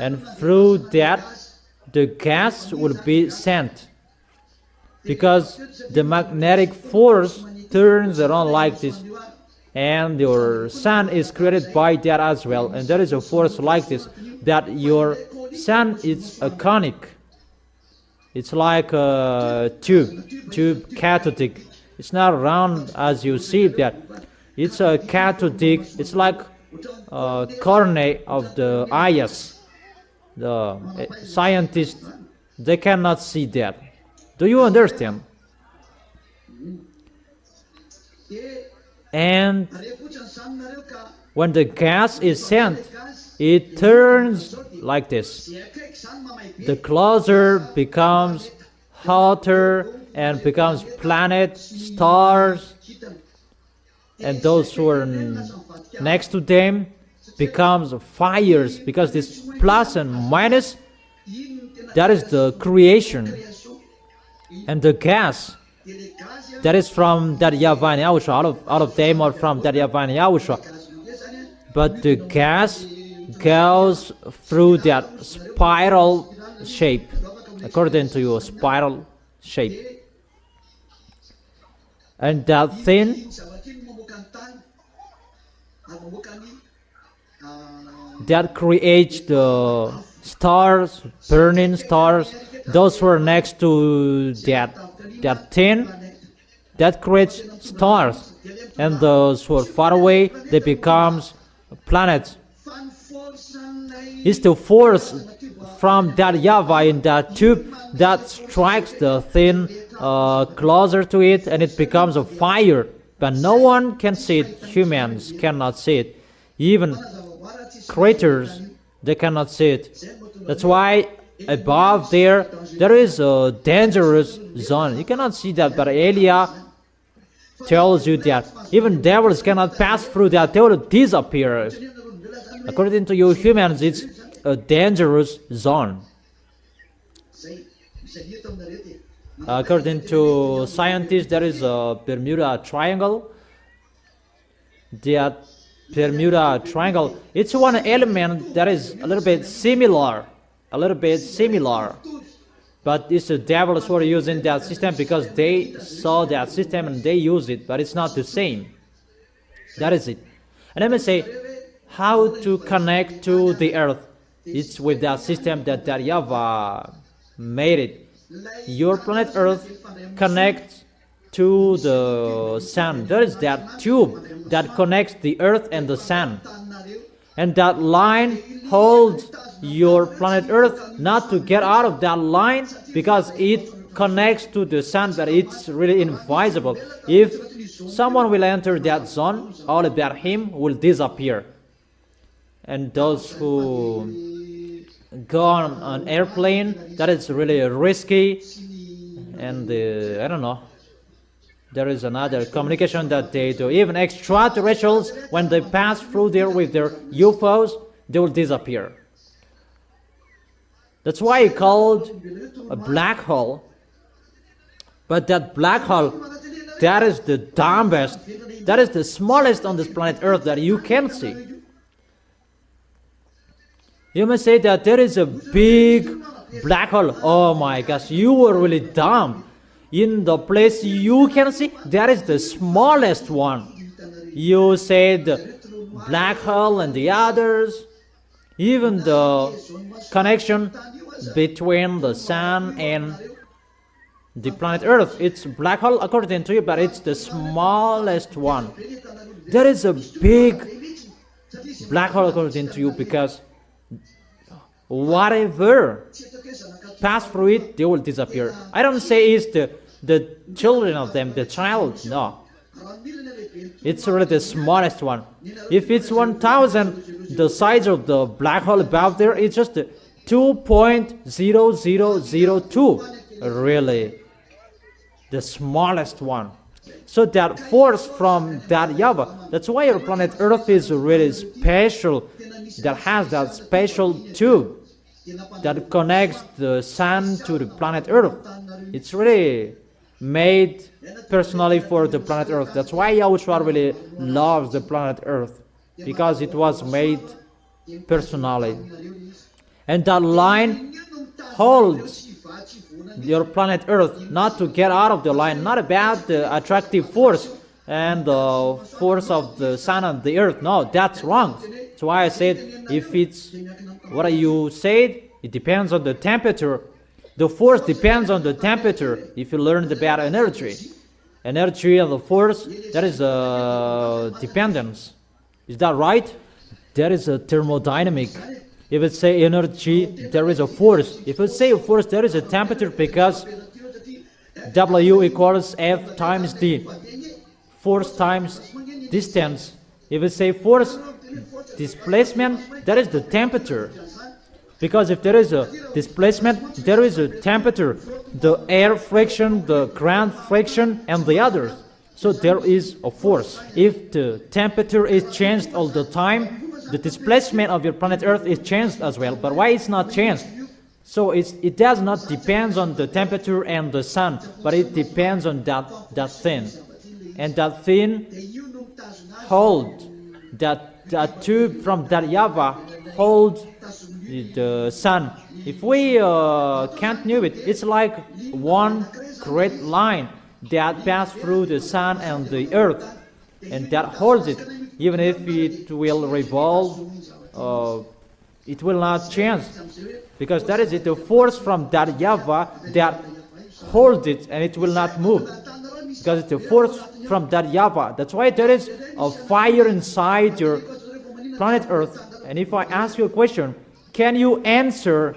And through that, the gas will be sent, because the magnetic force turns around like this, and your sun is created by that as well. And there is a force like this, that your sun is a conic. It's like a tube cathodic. It's not round as you see that. It's a cathodic. It's like a cornea of the eyes. The scientists, they cannot see that. Do you understand? And when the gas is sent, it turns like this. The closer becomes hotter and becomes planets, stars, and those who are next to them becomes fires, because this plus and minus, that is the creation. And the gas, that is from that YAHVAH and YAHOSHUAH, out of them, or from that YAHVAH and YAHOSHUAH. But the gas goes through that spiral shape, according to your spiral shape. And that thing that creates the stars, burning stars, those who are next to that thing, that creates stars. And those who are far away, they become planets. It's the force from that YAHVAH in that tube that strikes the thing closer to it, and it becomes a fire. But no one can see it. Humans cannot see it. Even creatures, they cannot see it. That's why above there is a dangerous zone. You cannot see that, but Elia tells you that even devils cannot pass through that. They will disappear. According to you humans, it's a dangerous zone. According to scientists, there is a Bermuda Triangle. That Bermuda Triangle, it's one element that is a little bit similar. But it's the devils who are using that system, because they saw that system and they use it, but it's not the same. That is it. And let me say, how to connect to the earth. It's with that system that YAHVAH made it. Your planet Earth connects to the sun. There is that tube that connects the earth and the sun. And that line holds your planet Earth not to get out of that line, because it connects to the sun, but it's really invisible. If someone will enter that zone, all about him will disappear. And those who go on an airplane. That is really risky, and I don't know. There is another communication that they do. Even extraterrestrials, when they pass through there with their UFOs, they will disappear. That's why it's called a black hole. But that black hole, that is the dumbest, that is the smallest on this planet Earth that you can see. You may say that there is a big black hole. Oh my gosh, you were really dumb. In the place you can see, that is the smallest one. You said black hole and the others. Even the connection between the sun and the planet Earth, it's black hole according to you, but it's the smallest one. There is a big black hole according to you, because whatever pass through it, they will disappear. I don't say it's the children of them, the child, no. It's really the smallest one. If it's 1,000, the size of the black hole above there, it's just 2.0002. Really, the smallest one. So that force from that YAHVAH, that's why our planet Earth is really special, that has that special tube that connects the sun to the planet Earth. It's really made personally for the planet Earth. That's why YAHOSHUAH really loves the planet Earth, because it was made personally. And that line holds your planet Earth, not to get out of the line, not about the attractive force and the force of the sun and the earth. No, that's wrong. That's why I said, if it's what you said, it depends on the temperature. The force depends on the temperature. If you learned about energy and the force, that is a dependence. Is that right? There is a thermodynamic. If it say energy, there is a force. If it say force, there is a temperature, because W equals F times D. Force times distance. If it say force, displacement, that is the temperature. Because if there is a displacement, there is a temperature. The air friction, the ground friction, and the others. So there is a force. If the temperature is changed all the time, the displacement of your planet Earth is changed as well. But why it's not changed? So it does not depend on the temperature and the sun, but it depends on that thing. And that thing hold that tube from that YAHVAH hold the sun. If we can't know it, it's like one great line that passes through the sun and the earth, and that holds it. Even if it will revolve, it will not change, because that is it, the force from that YAHVAH that holds it, and it will not move, because it's the force from that YAHVAH. That's why there is a fire inside your planet Earth. And if I ask you a question, can you answer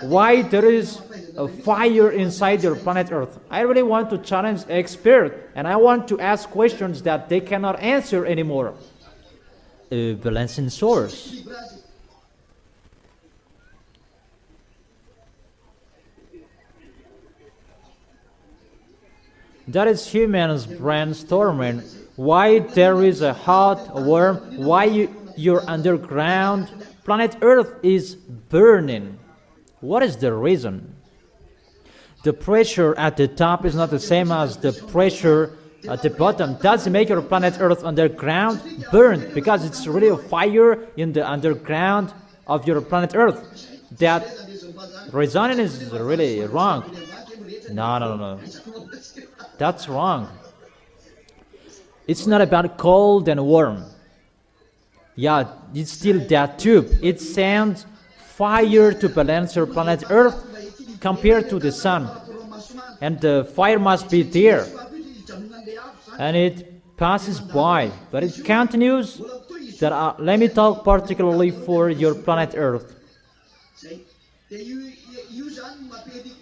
why there is a fire inside your planet Earth? I really want to challenge experts, and I want to ask questions that they cannot answer anymore. Balancing source. That is humans brainstorming why there is a hot, warm, why your underground planet Earth is burning. What is the reason? The pressure at the top is not the same as the pressure at the bottom. Does make your planet Earth underground burn, because it's really a fire in the underground of your planet Earth. That reasoning is really wrong. No. That's wrong. It's not about cold and warm. Yeah, it's still that tube. It sends fire to balance your planet Earth compared to the sun. And the fire must be there. And it passes by, but it continues. Let me talk particularly for your planet Earth.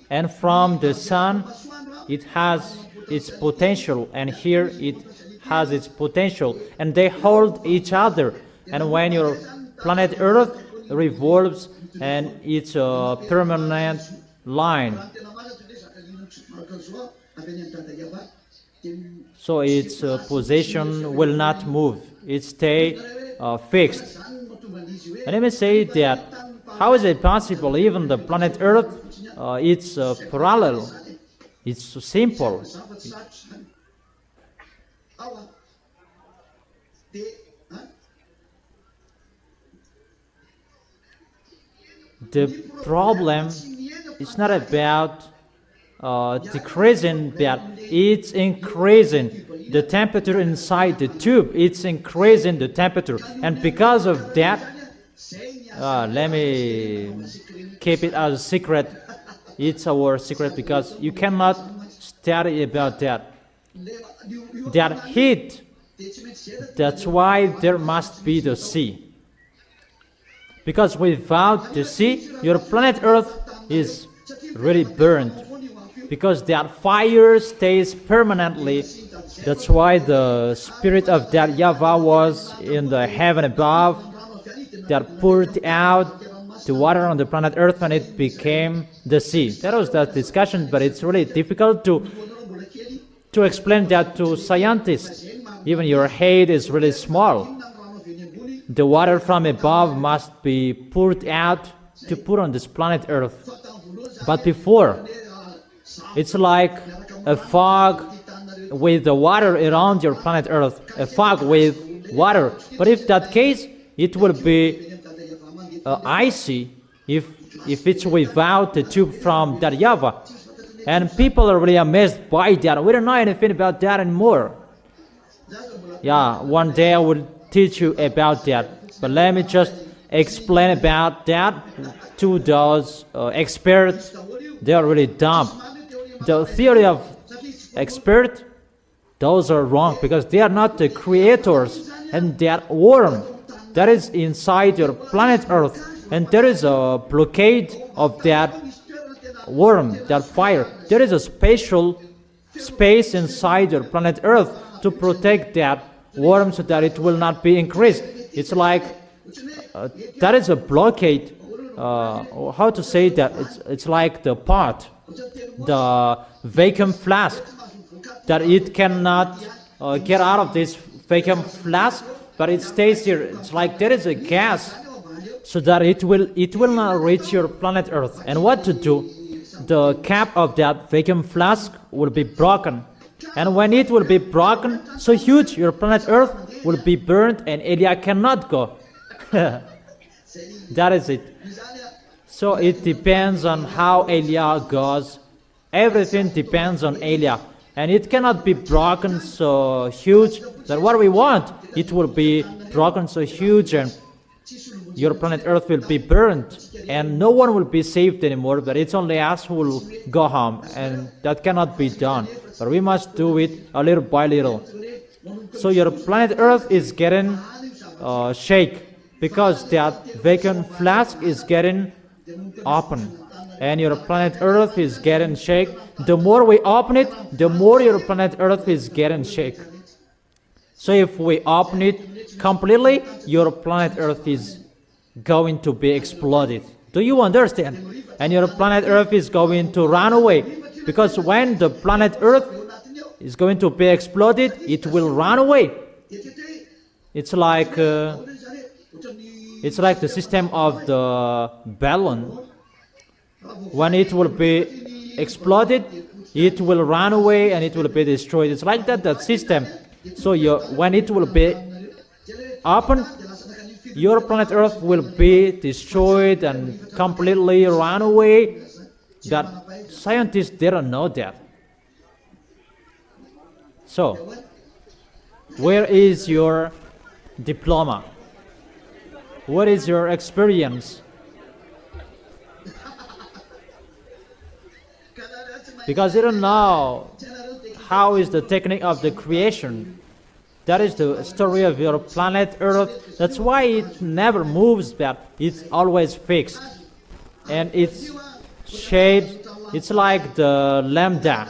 And from the sun, it has its potential, and here it has its potential, and they hold each other. And when your planet Earth revolves and it's a permanent line. So its position will not move. It stay fixed. And let me say that how is it possible? Even the planet Earth, it's parallel. It's so simple. The problem is not about decreasing that, it's increasing the temperature inside the tube. It's increasing the temperature, and because of that, let me keep it as a secret. It's our secret because you cannot study about that. That heat, that's why there must be the sea. Because without the sea, your planet Earth is really burned. Because that fire stays permanently. That's why the spirit of that YAHVAH was in the heaven above, that poured out the water on the planet Earth, and it became the sea. That was that discussion, but it's really difficult to explain that to scientists. Even your head is really small. The water from above must be poured out to put on this planet Earth. But before, it's like a fog with the water around your planet Earth, a fog with water. But if that case, it will be icy if it's without the tube from that YAHVAH. And people are really amazed by that. We don't know anything about that anymore. Yeah, one day I will teach you about that. But let me just explain about that to those experts. They are really dumb. The theory of experts, those are wrong because they are not the creators. And that worm that is inside your planet Earth, and there is a blockade of that worm, that fire. There is a special space inside your planet Earth to protect that worm so that it will not be increased. It's like that is a blockade. How to say that? It's like the pot, the vacuum flask, that it cannot get out of this vacuum flask, but it stays here. It's like there is a gas, so that it will not reach your planet Earth. And what to do? The cap of that vacuum flask will be broken, and when it will be broken so huge, your planet Earth will be burned and Elia cannot go. That is it. So it depends on how Elia goes. Everything depends on Elia, and it cannot be broken so huge that what we want, it will be broken so huge and your planet Earth will be burned and no one will be saved anymore, but it's only us who will go home, and that cannot be done. But we must do it a little by little. So your planet Earth is getting shake because that vacuum flask is getting open, and your planet Earth is getting shake. The more we open it, the more your planet Earth is getting shake. So if we open it completely, your planet Earth is going to be exploded. Do you understand? And your planet Earth is going to run away, because when the planet Earth is going to be exploded, it will run away. It's like the system of the balloon. When it will be exploded, it will run away and it will be destroyed. It's like that system. So when it will be open, your planet Earth will be destroyed and completely run away. But scientists didn't know that. So, where is your diploma? What is your experience? Because you don't know how is the technique of the creation. That is the story of your planet Earth. That's why it never moves back. It's always fixed. And its shape, it's like the lambda.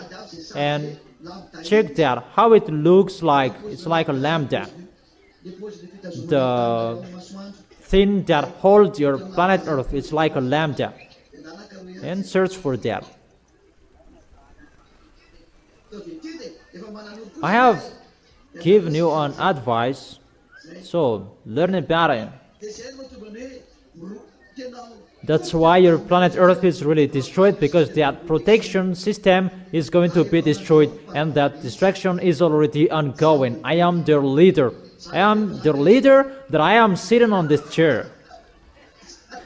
And check that, how it looks like. It's like a lambda. the thing that holds your planet Earth. It's like a lambda. And search for that. I have given you an advice, so learn about it. That's why your planet Earth is really destroyed, because that protection system is going to be destroyed, and that destruction is already ongoing. I am their leader. I am the leader that I am sitting on this chair.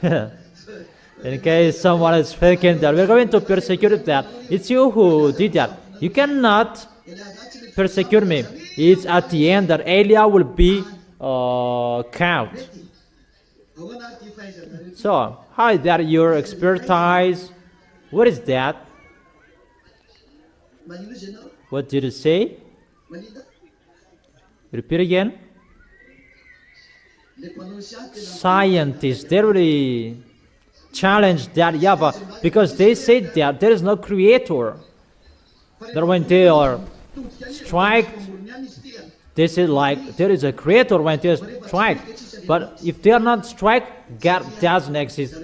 In case someone is thinking that we're going to persecute that, it's you who did that. You cannot persecute me. It's at the end that Elia will be count. So, how is that your expertise? What is that? What did you say? Repeat again. Scientists, they really challenge that YAHVAH, because they say that there is no creator. That when they are striked, they say like there is a creator when they are strike. But if they are not strike, God doesn't exist,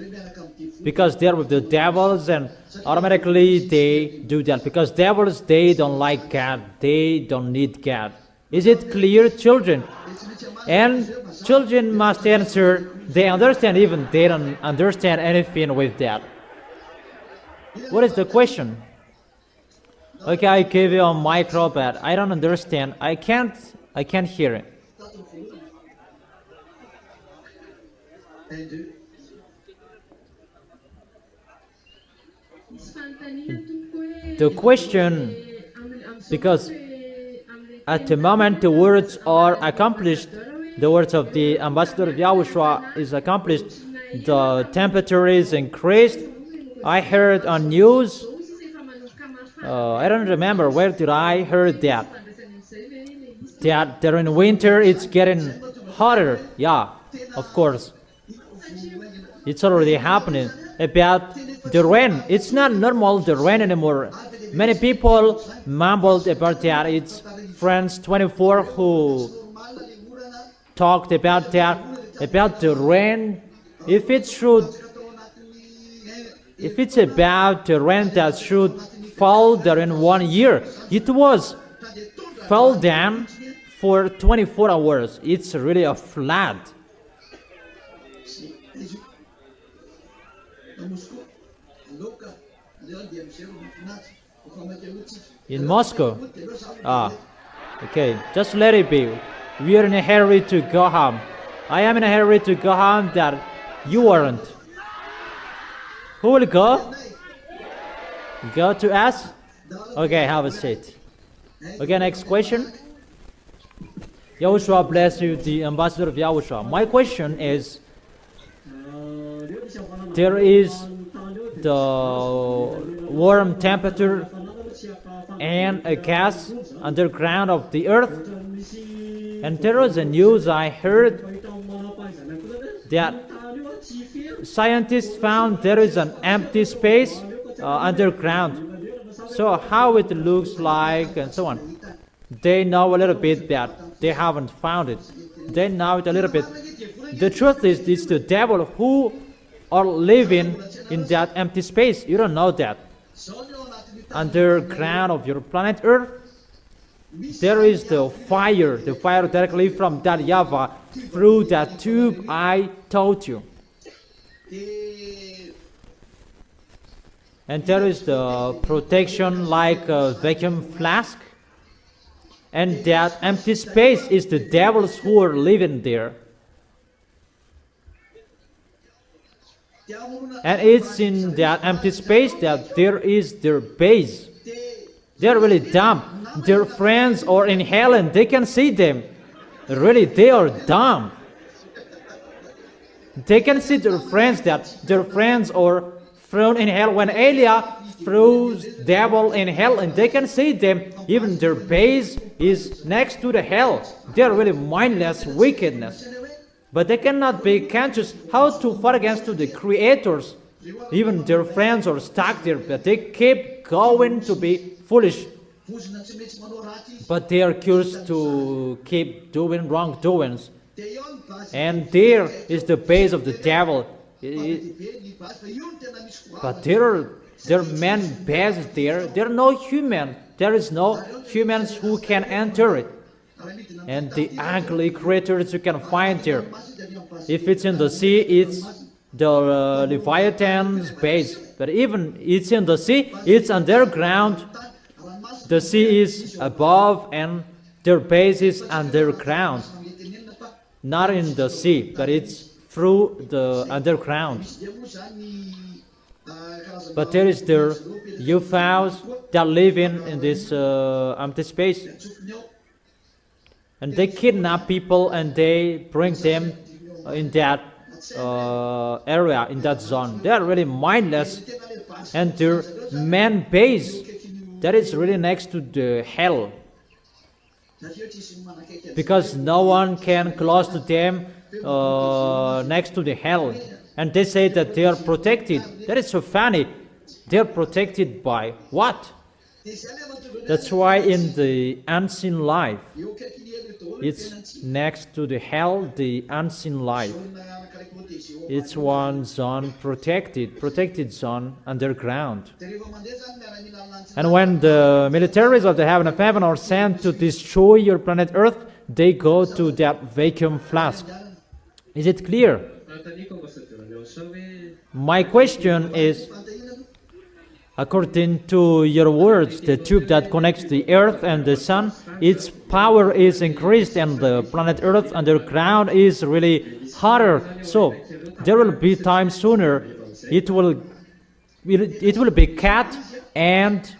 because they are with the devils, and automatically they do that, because devils, they don't like God, they don't need God. Is it clear, children? And children must answer. They understand, even they don't understand anything with that. What is the question? Okay, I gave you a micro, but I don't understand. I can't hear it. The question, because at the moment the words are accomplished, the words of the ambassador of YAHOSHUAH is accomplished, the temperature is increased. I heard on news, I don't remember where did I heard that during winter it's getting hotter. Yeah, of course. It's already happening. About the rain, it's not normal, the rain anymore. Many people mumbled about that. It's France 24 who talked about that, about the rain. If it's about the rain that should fall there in 1 year, it was fell down for 24 hours. It's really a flood. In Moscow? Okay, just let it be. We are in a hurry to go home. I am in a hurry to go home, that you aren't. Who will go? Go to us? Okay, have a seat. Okay, next question. YAHOSHUAH bless you, the ambassador of YAHOSHUAH. My question is, there is the warm temperature and a gas underground of the earth, and there was a news I heard that scientists found there is an empty space underground. So how it looks like and so on. They know a little bit that they haven't found it. They know it a little bit. The truth is, it's the devil who are living in that empty space. You don't know that. Underground of your planet Earth, there is the fire directly from that YAHVAH through that tube I told you. And there is the protection like a vacuum flask. And that empty space is the devils who are living there. And it's in that empty space that there is their base. They're really dumb. Their friends are in hell and they can see them. Really, they are dumb. They can see their friends, that their friends are thrown in hell. When Elia throws devil in hell, and they can see them, even their base is next to the hell. They are really mindless wickedness. But they cannot be conscious how to fight against the creators. Even their friends are stuck there, but they keep going to be foolish. but they are cursed to keep doing wrongdoings. And there is the base of the devil. But there are men bases there. There are no human. There is no humans who can enter it. And the ugly creatures you can find there. If it's in the sea, it's the Leviathan's base. But even it's in the sea, it's underground. The sea is above and their base is underground. Not in the sea, but it's through the underground. But there is the UFOs that live in this empty space. And they kidnap people and they bring them in that area, in that zone. They are really mindless. And their man base, that is really next to the hell. Because no one can close to them next to the hell. And they say that they are protected. That is so funny. They are protected by what? That's why in the unseen life, it's next to the hell, the unseen life. It's one zone protected zone underground. And when the militaries of the heaven of heaven are sent to destroy your planet Earth, they go to that vacuum flask. Is it clear? My question is, according to your words, the tube that connects the Earth and the Sun, its power is increased and the planet Earth underground is really hotter. So there will be time sooner it will be cut and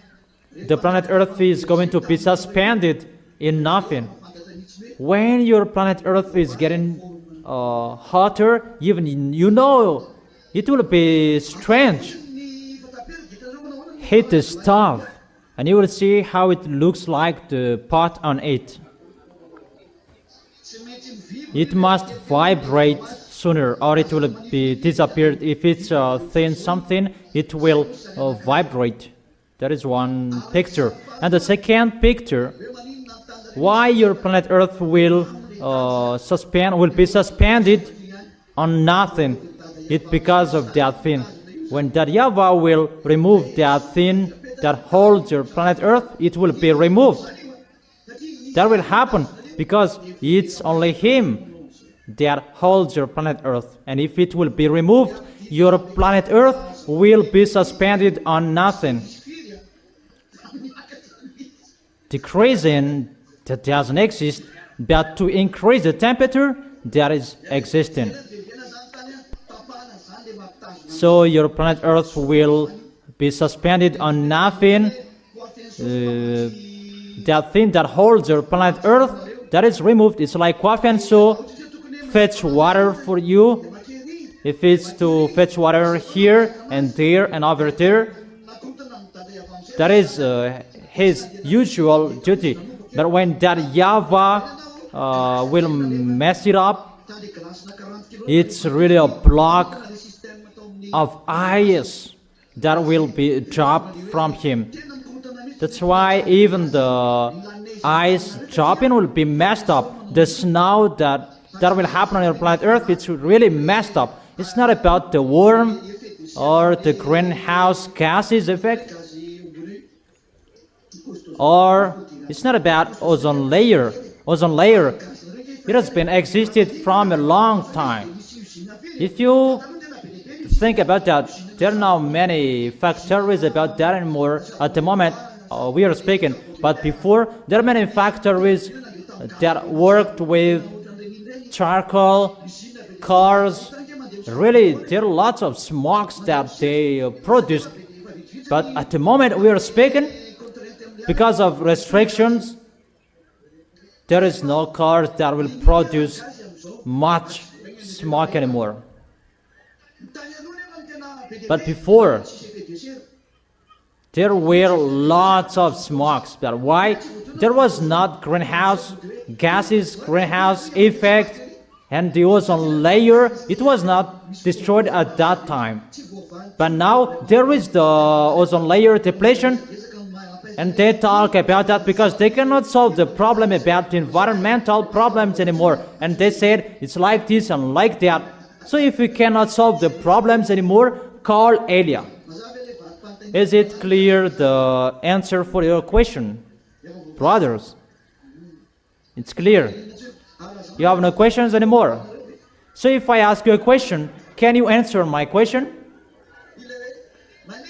the planet Earth is going to be suspended in nothing. When your planet Earth is getting hotter, even you know it will be strange. Hit the stove and you will see how it looks like the pot on it. It must vibrate sooner or it will be disappeared. If it's thin something, it will vibrate. That is one picture. And the second picture, why your planet Earth will be suspended on nothing. It's because of that thing. When that YAHVAH will remove that thing that holds your planet Earth, it will be removed. That will happen because it's only Him that holds your planet Earth. And if it will be removed, your planet Earth will be suspended on nothing. Decreasing that doesn't exist, but to increase the temperature that is existing. So your planet Earth will be suspended on nothing. That thing that holds your planet Earth, that is removed. It's like coffee and so fetch water for you. If it's to fetch water here and there and over there, that is his usual duty. But when that YAHVAH will mess it up, it's really a block of ice that will be dropped from him. That's why even the ice dropping will be messed up. The snow that will happen on your planet Earth, it's really messed up. It's not about the worm or the greenhouse gases effect, or it's not about ozone layer. Ozone layer, it has been existed from a long time. If you think about that, there are now many factories about that anymore. At the moment we are speaking, but before there are many factories that worked with charcoal, cars. Really, there are lots of smokes that they produced. But at the moment we are speaking, because of restrictions, there is no cars that will produce much smoke anymore. But before, there were lots of smokes. But why? There was not greenhouse gases, greenhouse effect, and the ozone layer. It was not destroyed at that time. But now there is the ozone layer depletion. And they talk about that because they cannot solve the problem about the environmental problems anymore. And they said it's like this and like that. So if we cannot solve the problems anymore, call Elia. Is it clear the answer for your question? Brothers, it's clear. You have no questions anymore. So if I ask you a question, can you answer my question?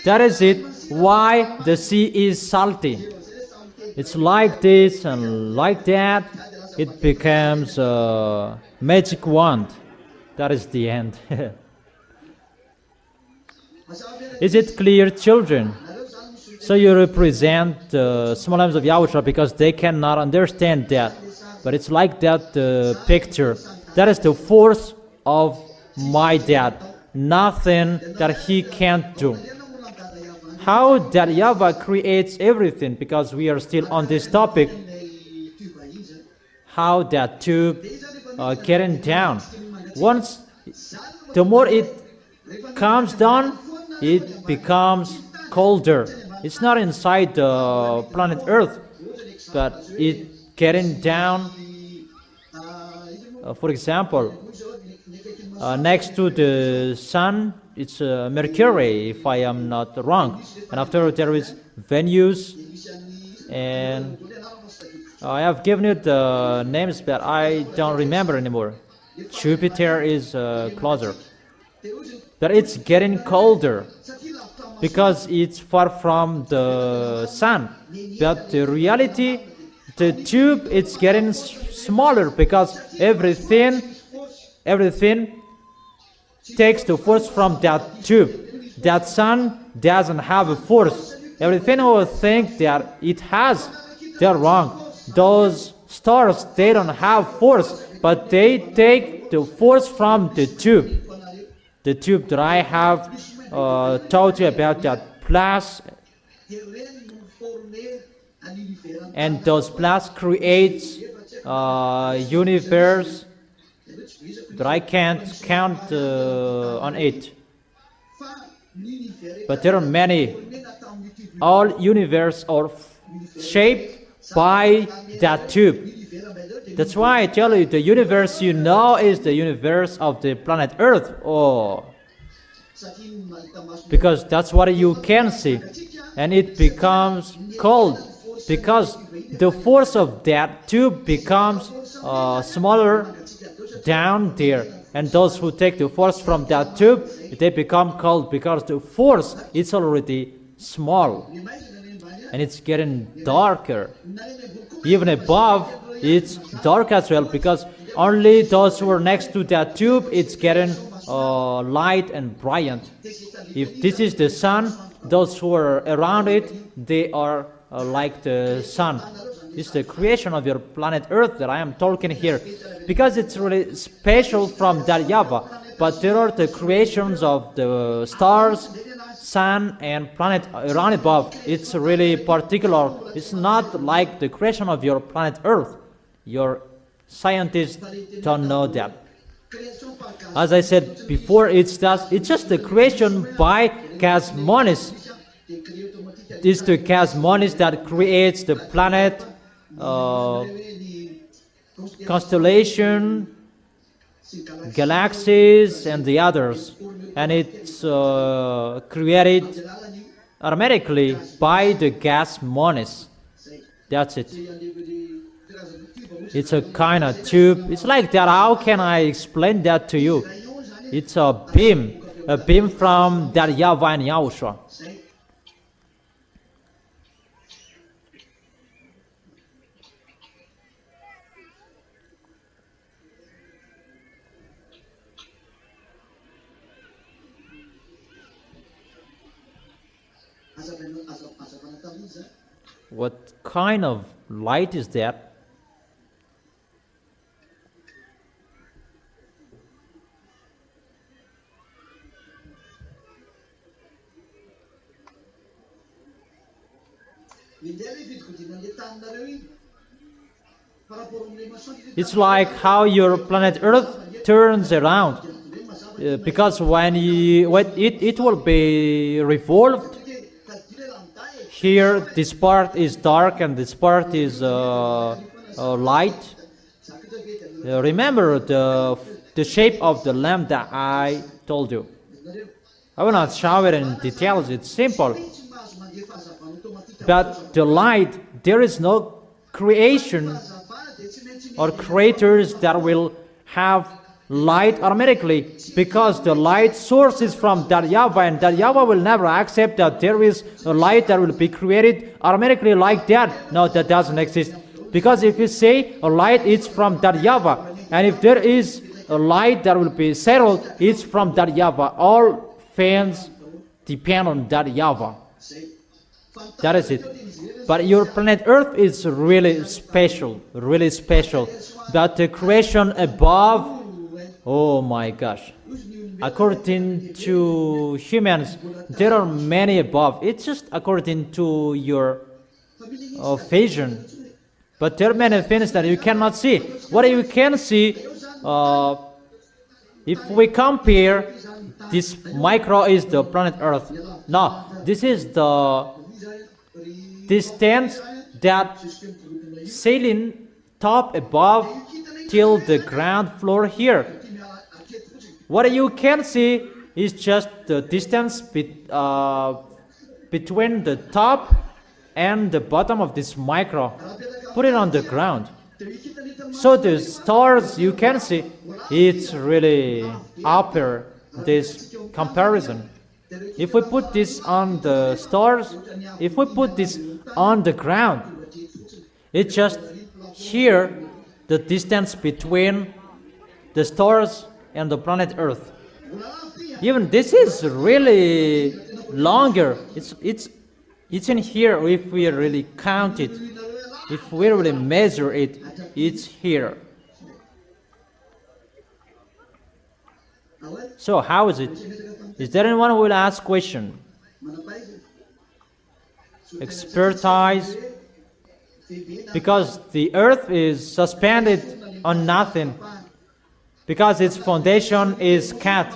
That is it. Why the sea is salty? It's like this and like that. It becomes a magic wand. That is the end. Is it clear, children? So you represent the small arms of YAHOSHUAH because they cannot understand that. But it's like that picture. That is the force of my dad. Nothing that he can't do. How that YAHVAH creates everything, because we are still on this topic. How that tube getting down. Once, the more it comes down, it becomes colder. It's not inside the planet Earth, but it getting down. For example, next to the sun, it's Mercury, if I am not wrong. And after there is Venus, and I have given you the names, but I don't remember anymore. Jupiter is closer. But it's getting colder because it's far from the sun. But the reality, the tube, it's getting smaller because everything takes the force from that tube. That sun doesn't have a force. Everything will think that it has. They're wrong. Those stars, they don't have force, but they take the force from the tube. The tube that I have told you about, that plus, and those plus creates universe that I can't count on it. But there are many. All universe are shaped by that tube. That's why I tell you, the universe you know is the universe of the planet Earth. Oh, because that's what you can see. And it becomes cold because the force of that tube becomes smaller down there. And those who take the force from that tube, they become cold because the force is already small. And it's getting darker. Even above, it's dark as well, because only those who are next to that tube, it's getting light and brilliant. If this is the sun, those who are around it, they are like the sun. It's the creation of your planet Earth that I am talking here, because it's really special from that YAHVAH. But there are the creations of the stars, sun and planet around above. It's really particular. It's not like the creation of your planet Earth. Your scientists don't know that. As I said before, it's just the creation by cosmonics. It's the cosmonics that creates the planet, constellation, galaxies, and the others. And it's created automatically by the cosmonics. That's it. It's a kind of tube. It's like that. How can I explain that to you? It's a beam from that YAHVAH and YAHOSHUAH. What kind of light is that? It's like how your planet Earth turns around, because when it will be revolved, here this part is dark and this part is light. Remember the shape of the lamp that I told you. I will not show it in details, it's simple. But the light, there is no creation or creators that will have light automatically, because the light source is from that YAHVAH, and that YAHVAH will never accept that there is a light that will be created automatically like that. No, that doesn't exist. Because if you say a light is from that YAHVAH, and if there is a light that will be settled, it's from that YAHVAH. All fans depend on that YAHVAH. That is it. But your planet Earth is really special, really special. But the creation above, oh my gosh. According to humans, there are many above. It's just according to your vision. But there are many things that you cannot see. What you can see, if we compare, this micro is the planet Earth. Now, this is the distance that sailing top above till the ground floor here. What you can see is just the distance between the top and the bottom of this micro. Put it on the ground. So the stars you can see, it's really upper this comparison. If we put this on the stars, if we put this on the ground, it's just here the distance between the stars and the planet Earth. Even this is really longer. It's in here. If we really count it, if we really measure it, it's here. So how is it? Is there anyone who will ask question? Expertise. Because the earth is suspended on nothing. Because its foundation is cut.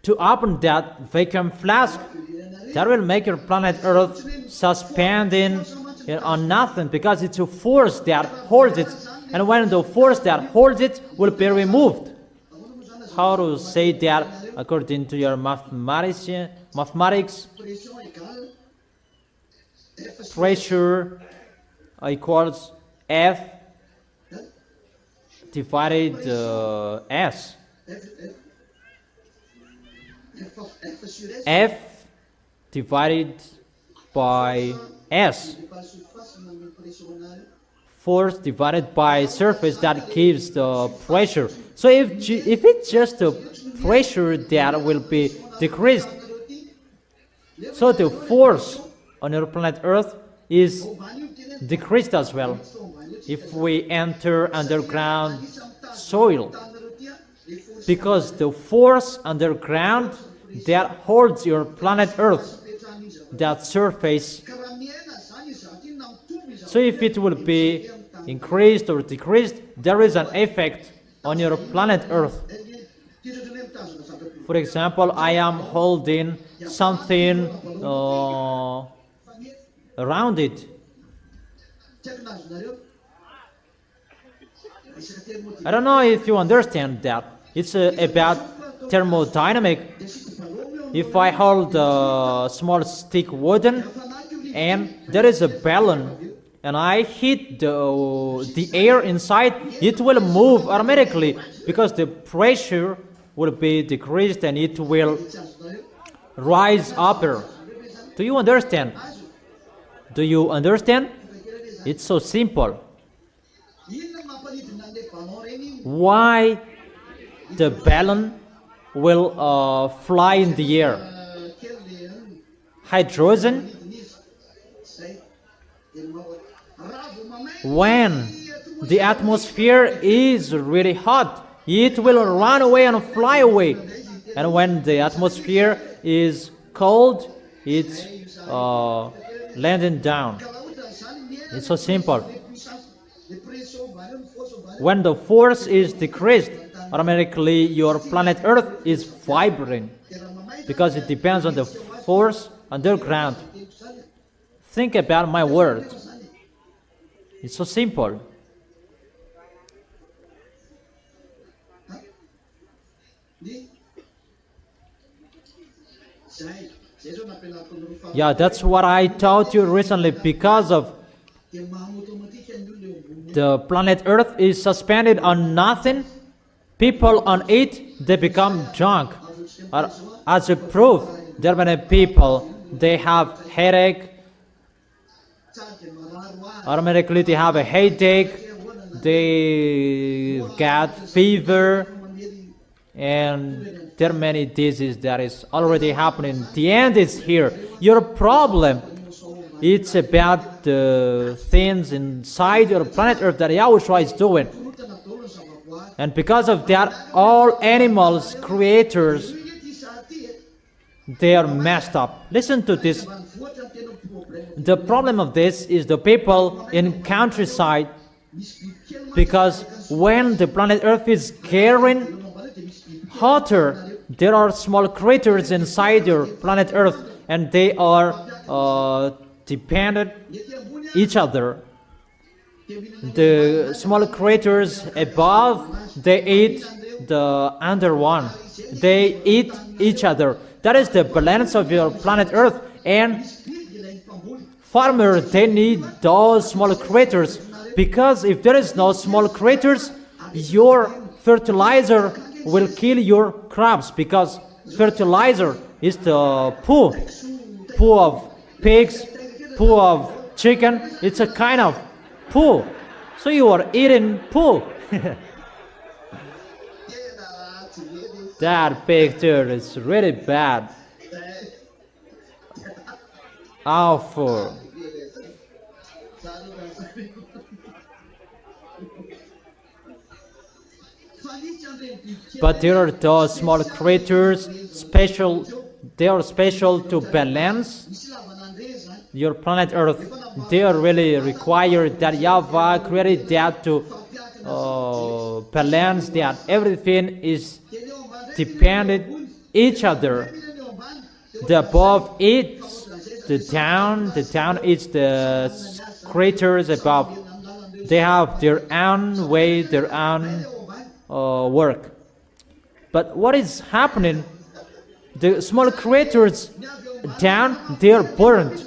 To open that vacuum flask, that will make your planet Earth suspending on nothing, because it's a force that holds it, and when the force that holds it will be removed. How to say that according to your mathematics? Pressure equals F divided S. F divided by S. Force divided by surface that gives the pressure. So if it's just the pressure that will be decreased, so the force on your planet Earth is decreased as well. If we enter underground soil, because the force underground that holds your planet Earth, that surface, so if it will be increased or decreased, there is an effect on your planet Earth. For example, I am holding something around it. I don't know if you understand that. It's about thermodynamic. If I hold a small stick wooden and there is a balloon and I hit the air inside, it will move automatically because the pressure will be decreased and it will rise upper. Do you understand? Do you understand? It's so simple. Why the balloon will fly in the air? Hydrogen. When the atmosphere is really hot, it will run away and fly away. And when the atmosphere is cold, it's landing down. It's so simple. When the force is decreased, automatically your planet Earth is vibrating because it depends on the force underground. think about my word. It's so simple. Yeah, that's what I taught you recently. Because of the planet Earth is suspended on nothing, people on it, they become drunk. As a proof, there are many people, they have headache, automatically they have a headache, they get fever, and there are many diseases that is already happening. The end is here. Your problem, it's about the things inside your planet Earth that YAHOSHUAH is doing. And because of that, all animals, creators, they are messed up. Listen to this. The problem of this is the people in countryside, because when the planet Earth is getting hotter, there are small creatures inside your planet Earth, and they are dependent each other. The small creatures above, they eat the under one. They eat each other. That is the balance of your planet Earth. And farmers, they need those small creatures, because if there is no small creatures, your fertilizer will kill your crops, because fertilizer is the poo of pigs, poo of chicken. It's a kind of poo. So you are eating poo. That picture is really bad. Awful. But there are those small creatures, special. They are special to balance your planet Earth. They are really required that YAHVAH created that to balance that. Everything is dependent each other. The above eats the down eats the creatures above. They have their own way, their own work. But what is happening? The small creatures down, they are burned.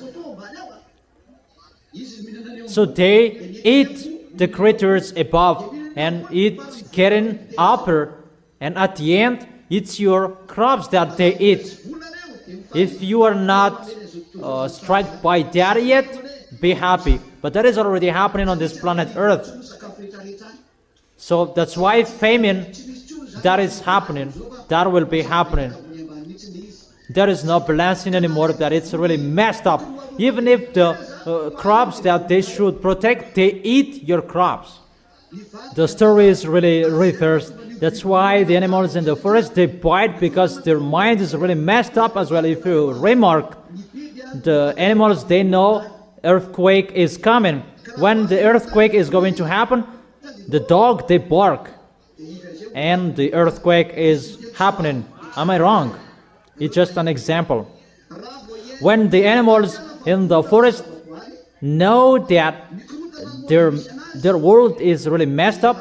So they eat the creatures above, and it's getting upper, and at the end, it's your crops that they eat. If you are not struck by that yet, be happy. But that is already happening on this planet Earth. So that's why famine, that is happening. That will be happening. There is no balancing anymore. That it's really messed up. Even if the crops that they should protect, they eat your crops. The story is really reversed. That's why the animals in the forest, they bite, because their mind is really messed up as well. If you remark, the animals, they know earthquake is coming. When the earthquake is going to happen, the dog, they bark, and the earthquake is happening. Am I wrong? It's just an example. When the animals in the forest know that their world is really messed up,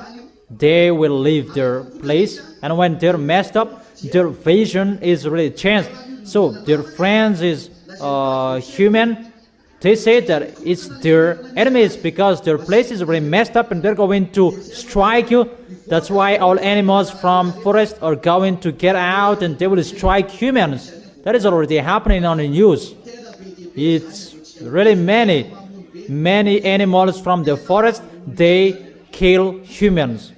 they will leave their place. And when they're messed up, their vision is really changed. So their friends is human. They say that it's their enemies, because their place is really messed up and they're going to strike you. That's why all animals from forest are going to get out and they will strike humans. That is already happening on the news. It's really many animals from the forest, they kill humans.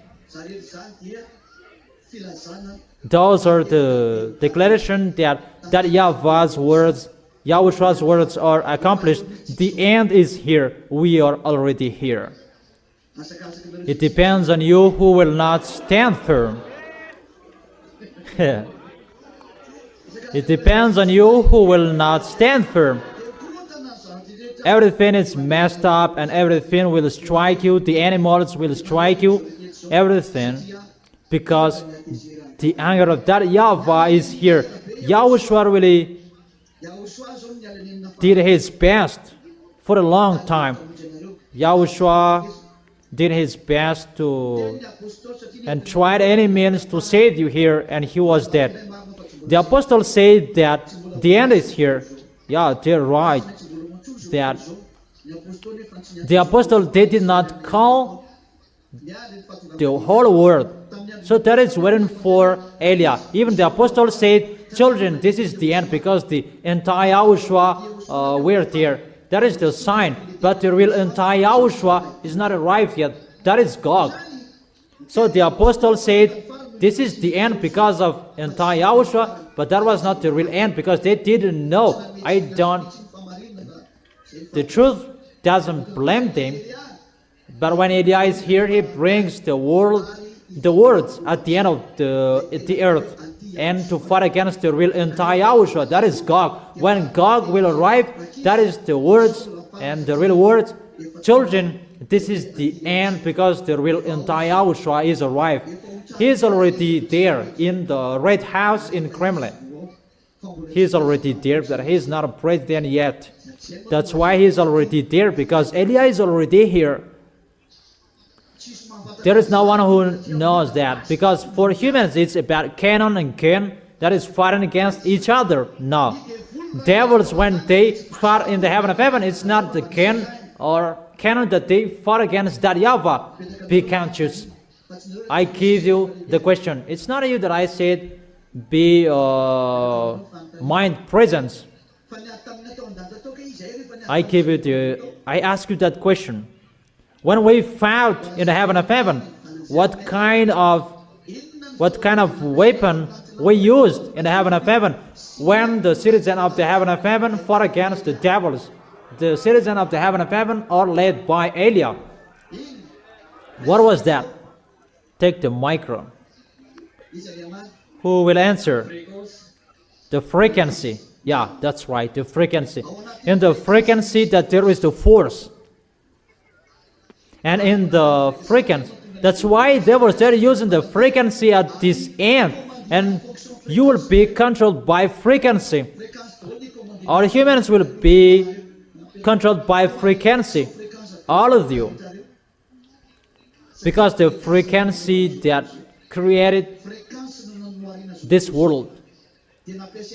Those are the declaration that YAHVAH's words, YAHOSHUAH's words are accomplished. The end is here. We are already here. It depends on you who will not stand firm. It depends on you who will not stand firm. Everything is messed up and everything will strike you. The animals will strike you. Everything. Because the anger of that YAHVAH is here. YAHOSHUAH really did his best For a long time, Yahushua did his best to and tried any means to save you here, and he was dead. The apostles say that the end is here. Yeah, they're right. That the apostles, they did not call the whole world. So that is written for Elia. Even the apostles said, children, this is the end, because the entire Yahushua were there. That is the sign. But the real entire Yahushua is not arrived yet. That is Gog. So the apostles said, this is the end because of entire Yahushua, but that was not the real end, because they didn't know. The truth doesn't blame them. But when Elia is here, he brings the words at the end of the earth, and to fight against the real entire Yahushua. That is Gog. When Gog will arrive, that is the words and the real words. Children, this is the end, because the real entire Yahushua is arrived. He is already there in the Red House in Kremlin. He is already there, but he is not a president yet. That's why he is already there, because Elia is already here. There is no one who knows that, because for humans it's about Canon and Cain that is fighting against each other. No. Devils, when they fight in the heaven of heaven, it's not the Cain or Canon that they fight against that YAHVAH. Be conscious. I give you the question. It's not you that I said be mind presence. I ask you that question. When we fought in the heaven of heaven, what kind of weapon we used in the heaven of heaven? When the citizens of the heaven of heaven fought against the devils, the citizens of the heaven of heaven are led by Elia. What was that? Take the micro. Who will answer? The frequency. Yeah, that's right, the frequency. In the frequency that there is the force. And in the frequency, that's why they were using the frequency at this end. And you will be controlled by frequency. All humans will be controlled by frequency. All of you. Because the frequency that created this world.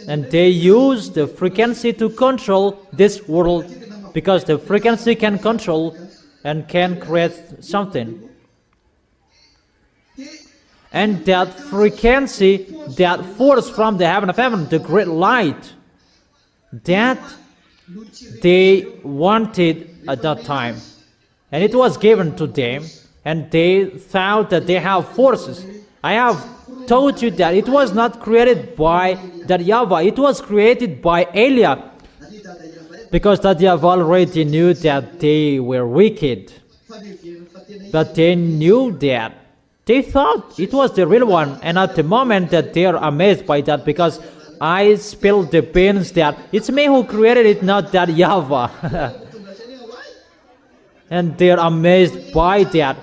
And they use the frequency to control this world, because the frequency can control and can create something. And that frequency, that force from the heaven of heaven, the great light, that they wanted at that time. And it was given to them, and they thought that they have forces. I have told you that it was not created by that YAHVAH, it was created by Elia. Because that YAHVAH already knew that they were wicked. But they knew that. They thought it was the real one. And at the moment that they are amazed by that, because I spilled the beans that it's me who created it, not that YAHVAH. And they are amazed by that.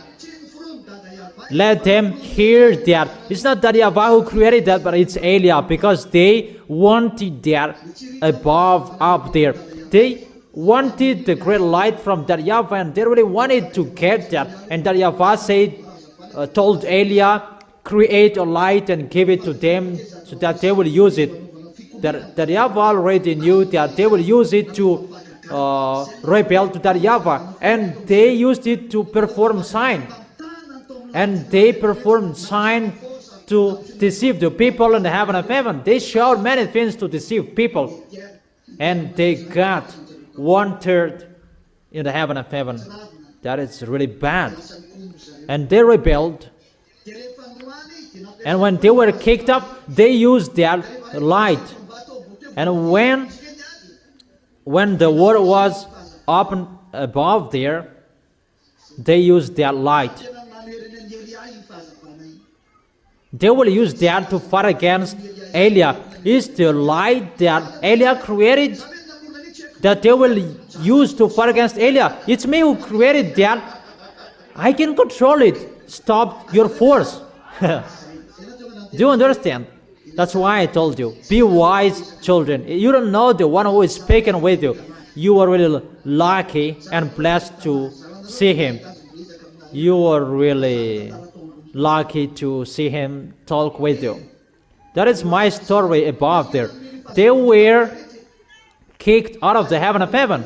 Let them hear that. It's not that YAHVAH who created that, but it's Elia, because they wanted that above, up there. They wanted the great light from that YAHVAH, and they really wanted to get that. And that YAHVAH said, told Elia, create a light and give it to them so that they will use it. That YAHVAH already knew that they will use it to rebel to that YAHVAH, and they used it to perform sign. And they performed sign to deceive the people in the heaven of heaven. They showed many things to deceive people. And they got 1/3 in the heaven of heaven. That is really bad. And they rebelled. And when they were kicked up, they used their light. And when the word was opened above there, they used their light. They will use that to fight against Elia. Is the light that Elia created that they will use to fight against Elia? It's me who created that. I can control it. Stop your force. Do you understand? That's why I told you. Be wise, children. You don't know the one who is speaking with you. You are really lucky and blessed to see him. You are really lucky to see him talk with you. That is my story above there. They were kicked out of the heaven of heaven.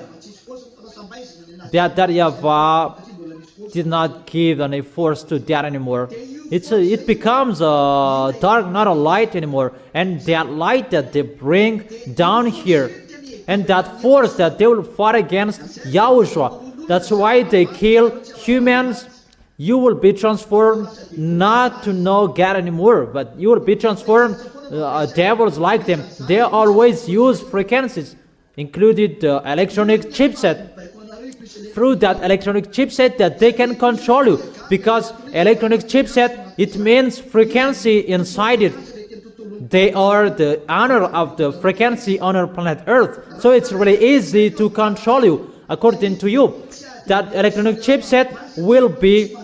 That YAHVAH did not give any force to that anymore. It becomes a dark, not a light anymore. And that light that they bring down here, and that force that they will fight against YAHOSHUAH, that's why they kill humans. You will be transformed not to know God anymore, but you will be transformed. Devils like them, they always use frequencies, including the electronic chipset. Through that electronic chipset that they can control you, because electronic chipset, it means frequency inside it. They are the owner of the frequency on our planet Earth, so it's really easy to control you according to you. That electronic chipset will be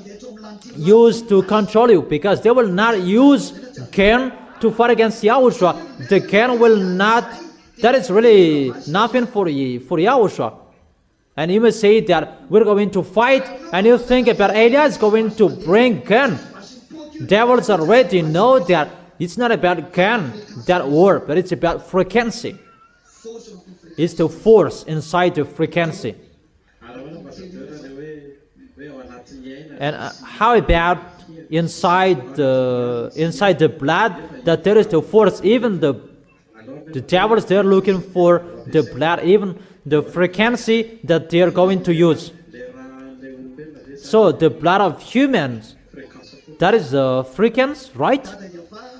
used to control you, because they will not use gun to fight against YAHOSHUAH. The gun will not, that is really nothing for YAHOSHUAH. And you may say that we're going to fight, and you think about Eliah is going to bring gun. Devils already know that it's not about gun, that war, but it's about frequency. It's the force inside the frequency. And how about inside the blood, that there is the force? Even the devils, they're looking for the blood, even the frequency that they're going to use. So the blood of humans, that is the frequency, right?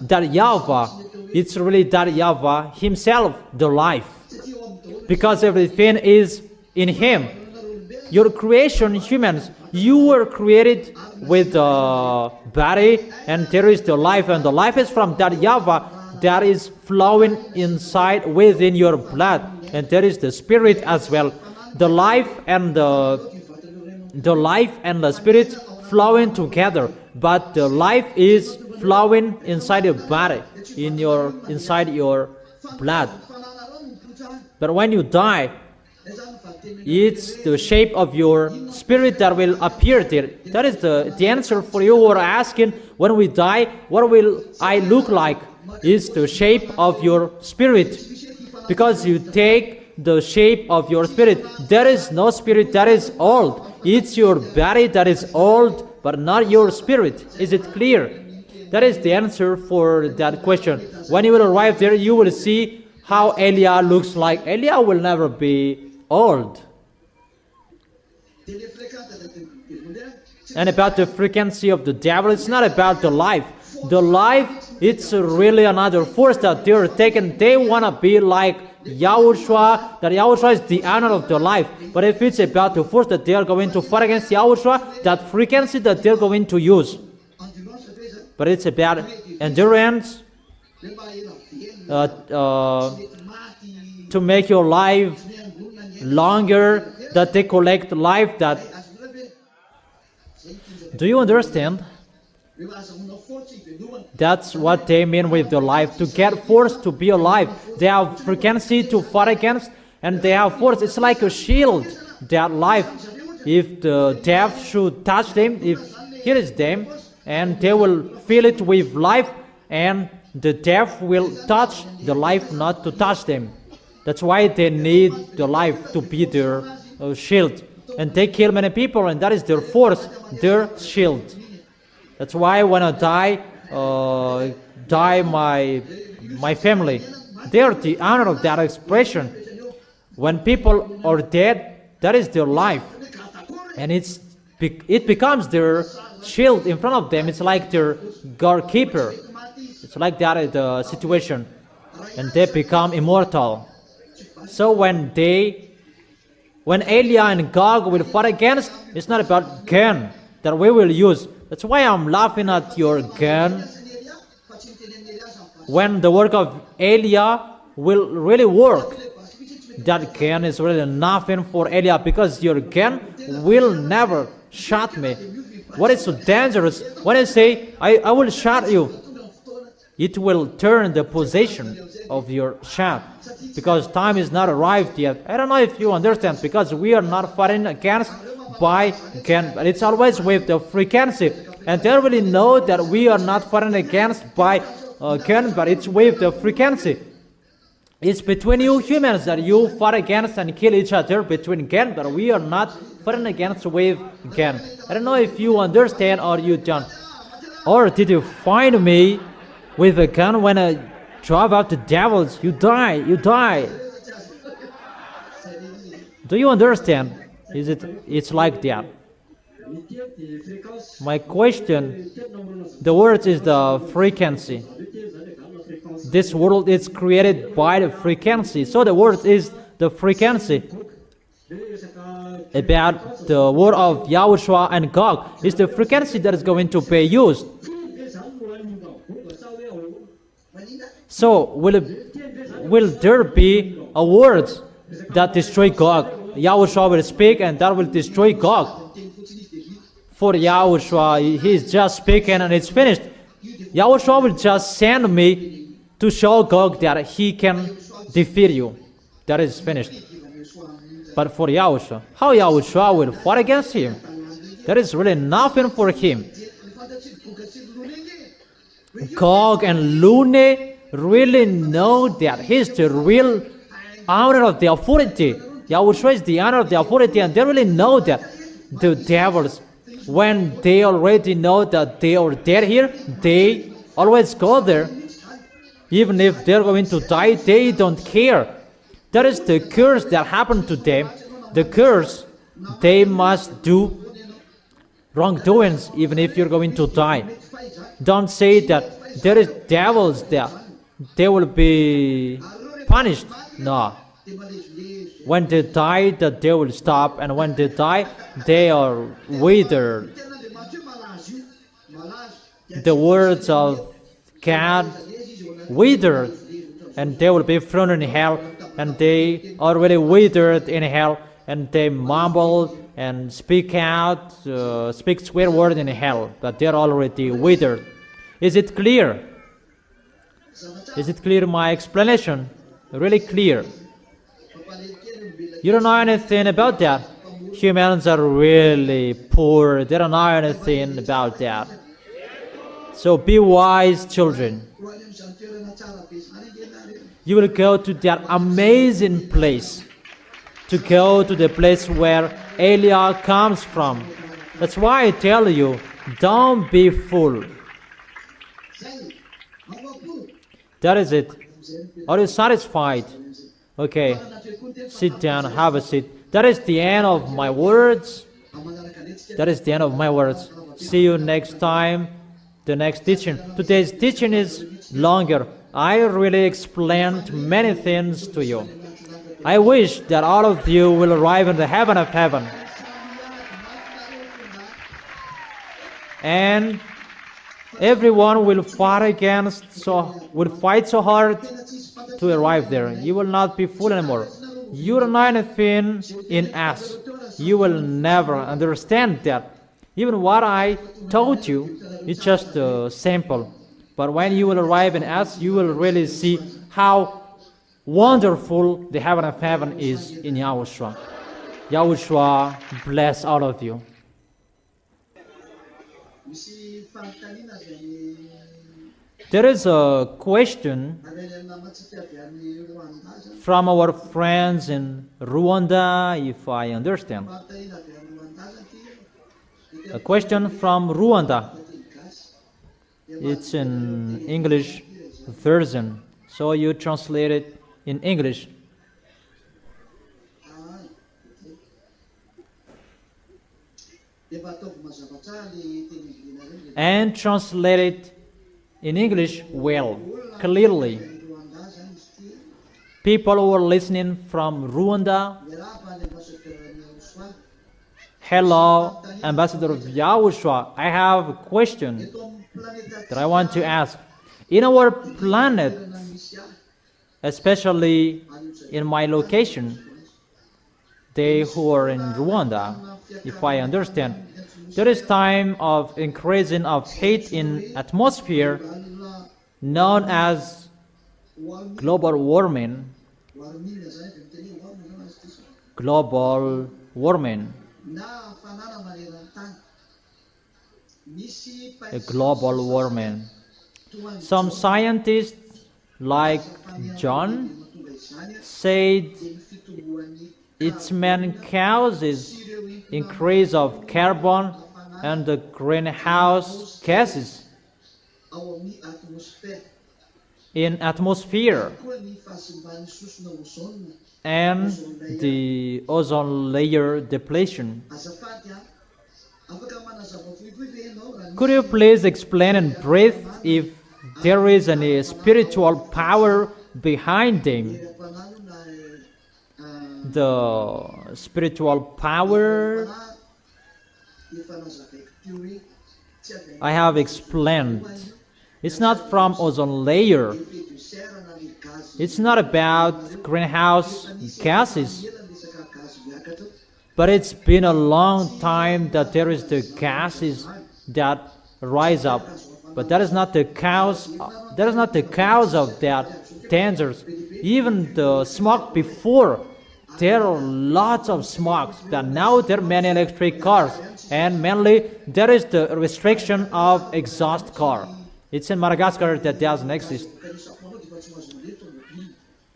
That YAHVAH, it's really that YAHVAH himself, the life, because everything is in him. Your creation, humans, you were created with a body, and there is the life, and the life is from that YAHVAH that is flowing inside within your blood. And there is the spirit as well. The life and the spirit flowing together, but the life is flowing inside your body, inside your blood. But when you die, it's the shape of your spirit that will appear there. That is the answer for you who are asking, when we die, what will I look like? Is the shape of your spirit. Because you take the shape of your spirit. There is no spirit that is old. It's your body that is old, but not your spirit. Is it clear? That is the answer for that question. When you will arrive there, you will see how Eliah looks like. Eliah will never be old. And about the frequency of the devil, it's not about the life. The life, it's really another force that they're taking. They want to be like YAHOSHUAH, that YAHOSHUAH is the honor of their life. But if it's about the force that they are going to fight against YAHOSHUAH, that frequency that they're going to use. But it's about endurance, to make your life longer, that they collect life. That, do you understand? That's what they mean with the life, to get force to be alive. They have frequency to fight against, and they have force. It's like a shield, that life. If the death should touch them, if here is them, and they will fill it with life, and the death will touch the life, not to touch them. That's why they need the life to be their shield. And they kill many people, and that is their force, their shield. That's why when I die my family, they are the honor of that expression. When people are dead, that is their life, and it becomes their shield in front of them. It's like their guardkeeper. It's like that the situation, and they become immortal. So when Eliah and Gog will fight against, it's not about gun that we will use. That's why I'm laughing at your gun. When the work of Eliah will really work, that gun is really nothing for Eliah, because your gun will never shot me. What is so dangerous? When I say, I will shot you, it will turn the possession of your child, because time is not arrived yet. I don't know if you understand, because we are not fighting against by gun, but it's always with the frequency. And they really know that we are not fighting against by gun, but it's with the frequency. It's between you humans that you fight against and kill each other between gun, but we are not fighting against with gun. I don't know if you understand or you don't. Or did you find me with a gun when I drive out the devils? You die, you die. Do you understand? It's like that. My question, the word is the frequency. This world is created by the frequency. So the word is the frequency. About the word of YAHOSHUAH and Gog is the frequency that is going to be used. So will there be a word that destroy Gog? YAHOSHUAH will speak and that will destroy Gog. For YAHOSHUAH, he is just speaking and it's finished. YAHOSHUAH will just send me to show Gog that he can defeat you. That is finished. But for YAHOSHUAH, how YAHOSHUAH will fight against him? There is really nothing for him. Gog and Lune really know that he's the real owner of the authority. YAHOSHUAH is the owner of the authority, and they really know that the devils, when they already know that they are dead here, they always go there. Even if they're going to die, they don't care. That is the curse that happened to them. The curse, they must do wrongdoings even if you're going to die. Don't say that there is devils there. They will be punished. No. When they die, that they will stop, and when they die, they are withered. The words of God withered, and they will be thrown in hell, and they already withered in hell, and they mumble and speak out, speak swear word in hell, but they're already withered. Is it clear? Is it clear, my explanation? Really clear. You don't know anything about that. Humans are really poor. They don't know anything about that. So be wise, children. You will go to that amazing place. To go to the place where Eliah comes from. That's why I tell you, don't be fooled. That is it. Are you satisfied? Okay. Sit down, have a seat. That is the end of my words. That is the end of my words. See you next time. The next teaching. Today's teaching is longer. I really explained many things to you. I wish that all of you will arrive in the heaven of heaven. And everyone will fight so hard to arrive there. You will not be fooled anymore. You don't know anything in us. You will never understand that. Even what I taught you, it's just simple. But when you will arrive in us, you will really see how wonderful the heaven of heaven is in YAHOSHUAH. YAHOSHUAH bless all of you. There is a question from our friends in Rwanda, if I understand. A question from Rwanda. It's in English version, so you translate it in English. And translate it in English well, clearly. People who are listening from Rwanda, hello, Ambassador of YAHOSHUAH. I have a question that I want to ask. In our planet, especially in my location, they who are in Rwanda, if I understand, there is time of increasing of hate in atmosphere known as global warming. Global warming. A global warming. Some scientists like John said its main cause is increase of carbon and the greenhouse gases in atmosphere and the ozone layer depletion. Could you please explain in brief if there is any spiritual power behind them? The spiritual power I have explained. It's not from ozone layer. It's not about greenhouse gases. But it's been a long time that there is the gases that rise up. But that is not the cause. That is not the cause of that dangers. Even the smoke before, there are lots of smokes. But now there are many electric cars, and mainly there is the restriction of exhaust car. It's in Madagascar that doesn't exist.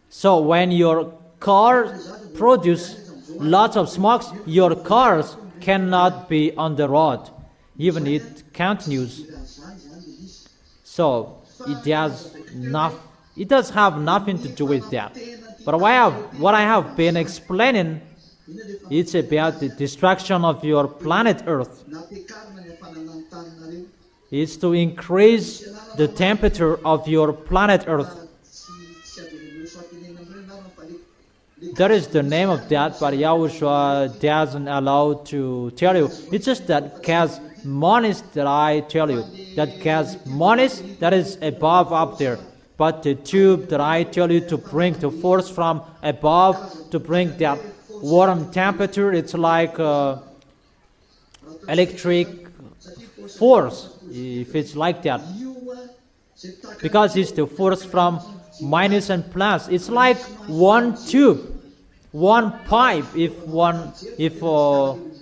So when your car produces lots of smokes, your cars cannot be on the road, even it continues. So it does have nothing to do with that. But what I have been explaining, it's about the destruction of your planet Earth. It's to increase the temperature of your planet Earth. That is the name of that, but Yahushua doesn't allow to tell you. It's just that gas monis that I tell you. That gas monis, that is above up there. But the tube that I tell you to bring the force from above, to bring that warm temperature, it's like electric force, if it's like that. Because it's the force from minus and plus. It's like one tube, one pipe. If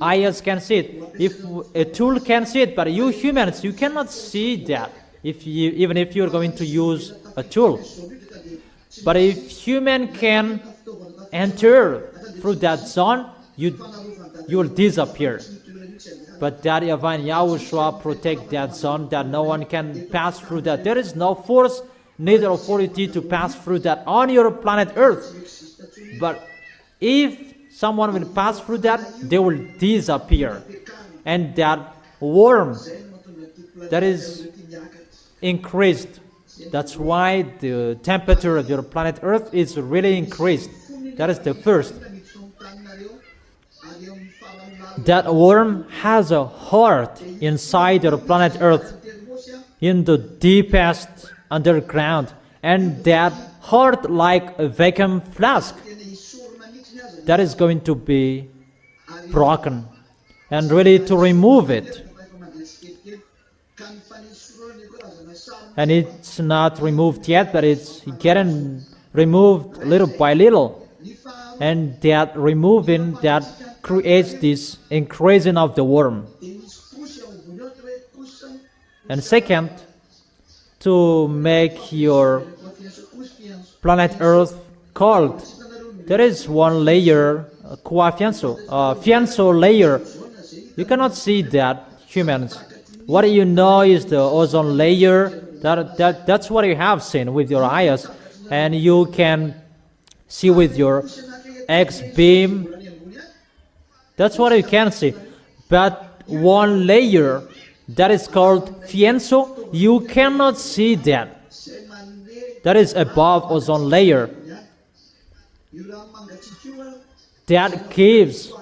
IS can see it, if a tool can see it, but you humans, you cannot see that. Even if you're going to use a tool. But if human can enter through that zone, you will disappear. But that Divine Yahushua protect that zone, that no one can pass through that. There is no force, neither authority to pass through that on your planet Earth. But if someone will pass through that, they will disappear. And that worm that is increased. That's why the temperature of your planet Earth is really increased. That is the first. That worm has a heart inside your planet Earth, in the deepest underground, and that heart, like a vacuum flask, that is going to be broken, and really to remove it. And it's not removed yet, but it's getting removed little by little. And that removing, that creates this increasing of the worm. And second, to make your planet Earth cold, there is one layer, fianso layer. You cannot see that, humans. What you know is the ozone layer. That's what you have seen with your eyes, and you can see with your X-beam. That's what you can see. But one layer that is called fianso, you cannot see that. That is above ozone layer. That gives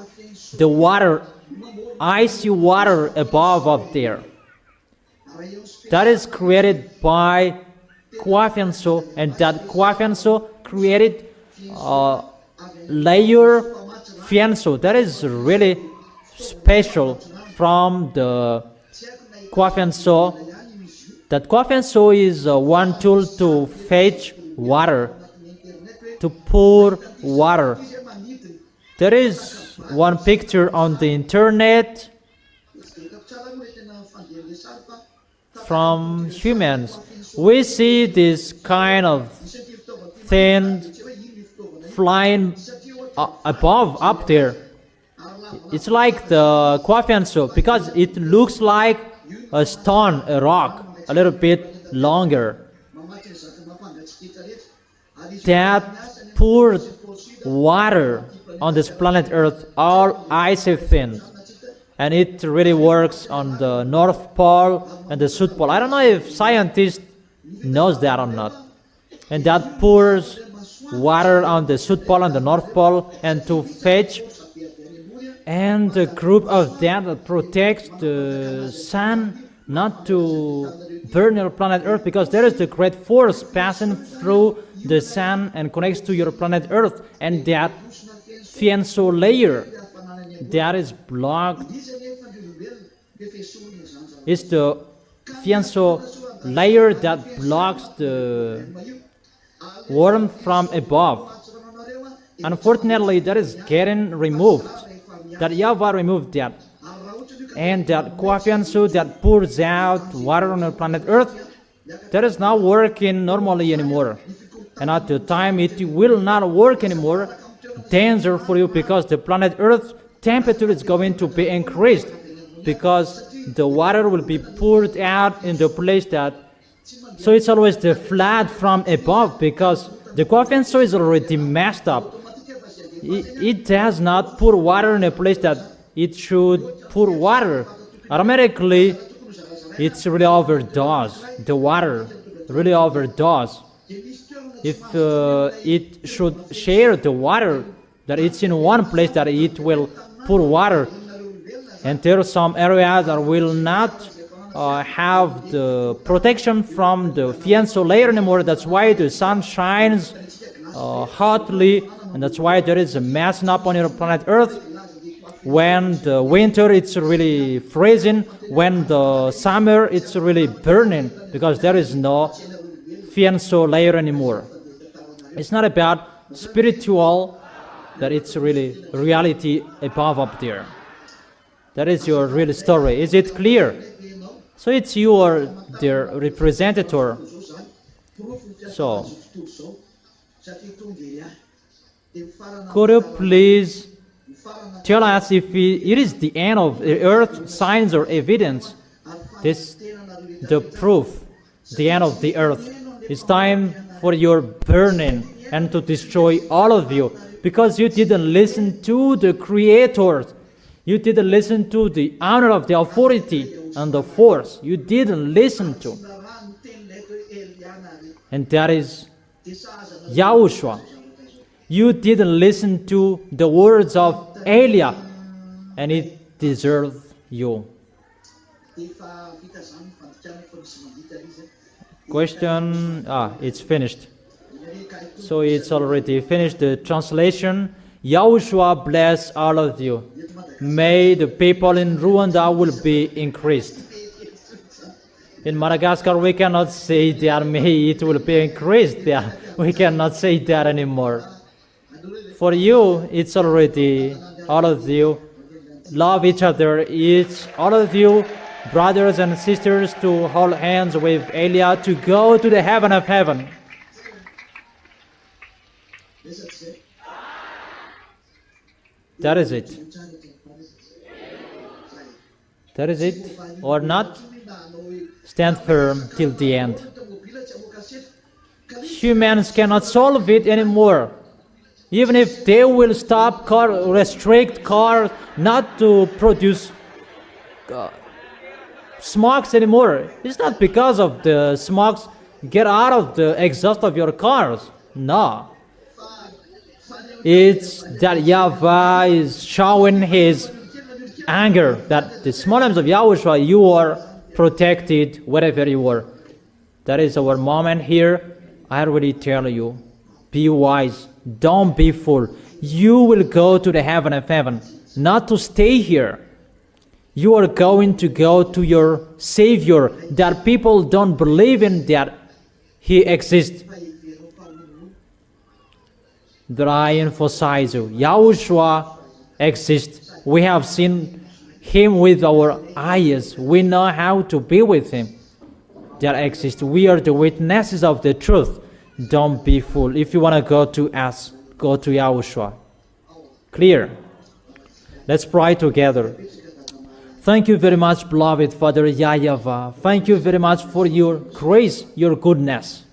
the water, icy water above up there. That is created by Quafianso, and that Quafianso created layer fianso. That is really special from the Quafianso That coffin is one tool to fetch water, to pour water. There is one picture on the internet from humans. We see this kind of thing flying above, up there. It's like the coffin because it looks like a stone, a rock, a little bit longer. That poured water on this planet Earth, all icy things. And it really works on the North Pole and the South Pole. I don't know if scientists knows that or not. And that pours water on the South Pole and the North Pole and to fetch. And the group of that protects the sun not to burn your planet Earth, because there is the great force passing through the sun and connects to your planet Earth, and that fianso layer that is blocked is the fianso layer that blocks the warmth from above. Unfortunately, that is getting removed. That YAHVAH removed that. And that cofianso that pours out water on the planet Earth, that is not working normally anymore. And at the time it will not work anymore, danger for you, because the planet Earth temperature is going to be increased, because the water will be poured out in the place that, so it's always the flood from above, because the cofianso is already messed up. It does not pour water in a place that it should pour water. Automatically, it's really overdose. The water really overdose. If it should share the water, that it's in one place that it will pour water, and there are some areas that will not have the protection from the fianso layer anymore. That's why the sun shines hotly, and that's why there is a messing up on your planet Earth. When the winter, it's really freezing. When the summer, it's really burning, because there is no fianso layer anymore. It's not about spiritual, that it's really reality above up there. That is your real story. Is it clear? So it's you or their representative. So, could you please tell us if it is the end of the earth, signs or evidence? This, the proof, the end of the earth. It's time for your burning and to destroy all of you, because you didn't listen to the Creator. You didn't listen to the honor of the authority and the force. You didn't listen to. And that is YAHOSHUAH. You didn't listen to the words of Elia, and it deserved you. Question? It's finished. So it's already finished, the translation. YAHOSHUAH bless all of you. May the people in Rwanda will be increased. In Madagascar, we cannot say that may it will be increased. We cannot say that anymore. For you, it's already, all of you, love each other. It's all of you, brothers and sisters, to hold hands with Elia to go to the heaven of heaven. That is it. That is it, or not? Stand firm till the end. Humans cannot solve it anymore. Even if they will stop restrict cars not to produce smokes anymore, it's not because of the smokes get out of the exhaust of your cars. No. It's that YAHVAH is showing his anger, that the small names of YAHOSHUAH, you are protected wherever you are. That is our moment here. I already tell you, be wise, don't be fool. You will go to the heaven of heaven, not to stay here. You are going to go to your Savior that people don't believe in that He exists. That I emphasize you, Yahushua exists. We have seen Him with our eyes. We know how to be with Him. That exists. We are the witnesses of the truth. Don't be fooled. If you want to go to us, go to Yahushua. Clear? Let's pray together. Thank you very much, beloved Father YAHVAH. Thank you very much for your grace, your goodness.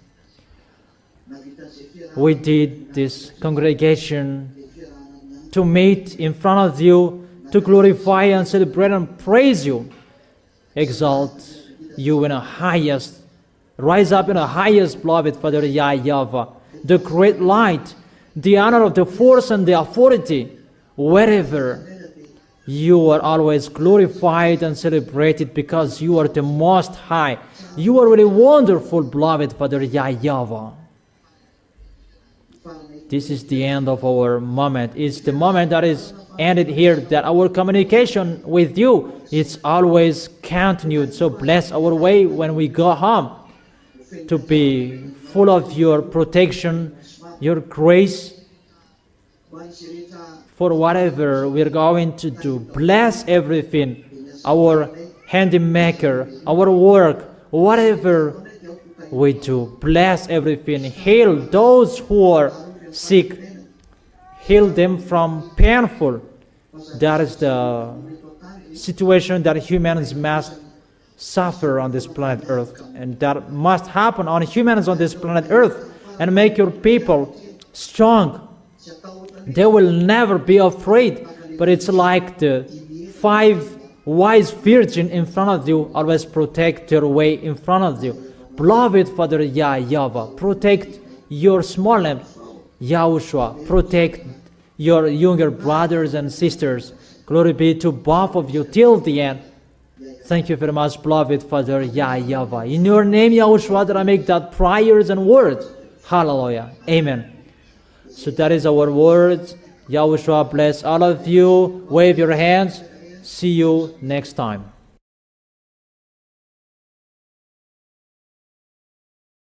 We did this congregation to meet in front of you, to glorify and celebrate and praise you, exalt you in the highest, rise up in the highest, beloved Father YAHVAH, the great light, the honor of the force and the authority, wherever you are always glorified and celebrated because you are the Most High. You are really wonderful, beloved Father YAHVAH. This is the end of our moment. It's the moment that is ended here, that our communication with you is always continued. So bless our way when we go home, to be full of your protection, your grace, for whatever we're going to do. Bless everything, our handy maker, our work, whatever we do. Bless everything. Heal those who are sick. Heal them from painful. That is the situation that humans must suffer on this planet Earth. And that must happen on humans on this planet Earth. And make your people strong. They will never be afraid. But it's like the 5 wise virgins in front of you always protect your way in front of you. Beloved Father YAHVAH, protect your small lamb, YAHOSHUAH. Protect your younger brothers and sisters. Glory be to both of you till the end. Thank you very much, beloved Father YAHVAH. In your name, YAHOSHUAH, that I make that prayers and words. Hallelujah. Amen. So that is our words. YAHOSHUAH bless all of you. Wave your hands. See you next time.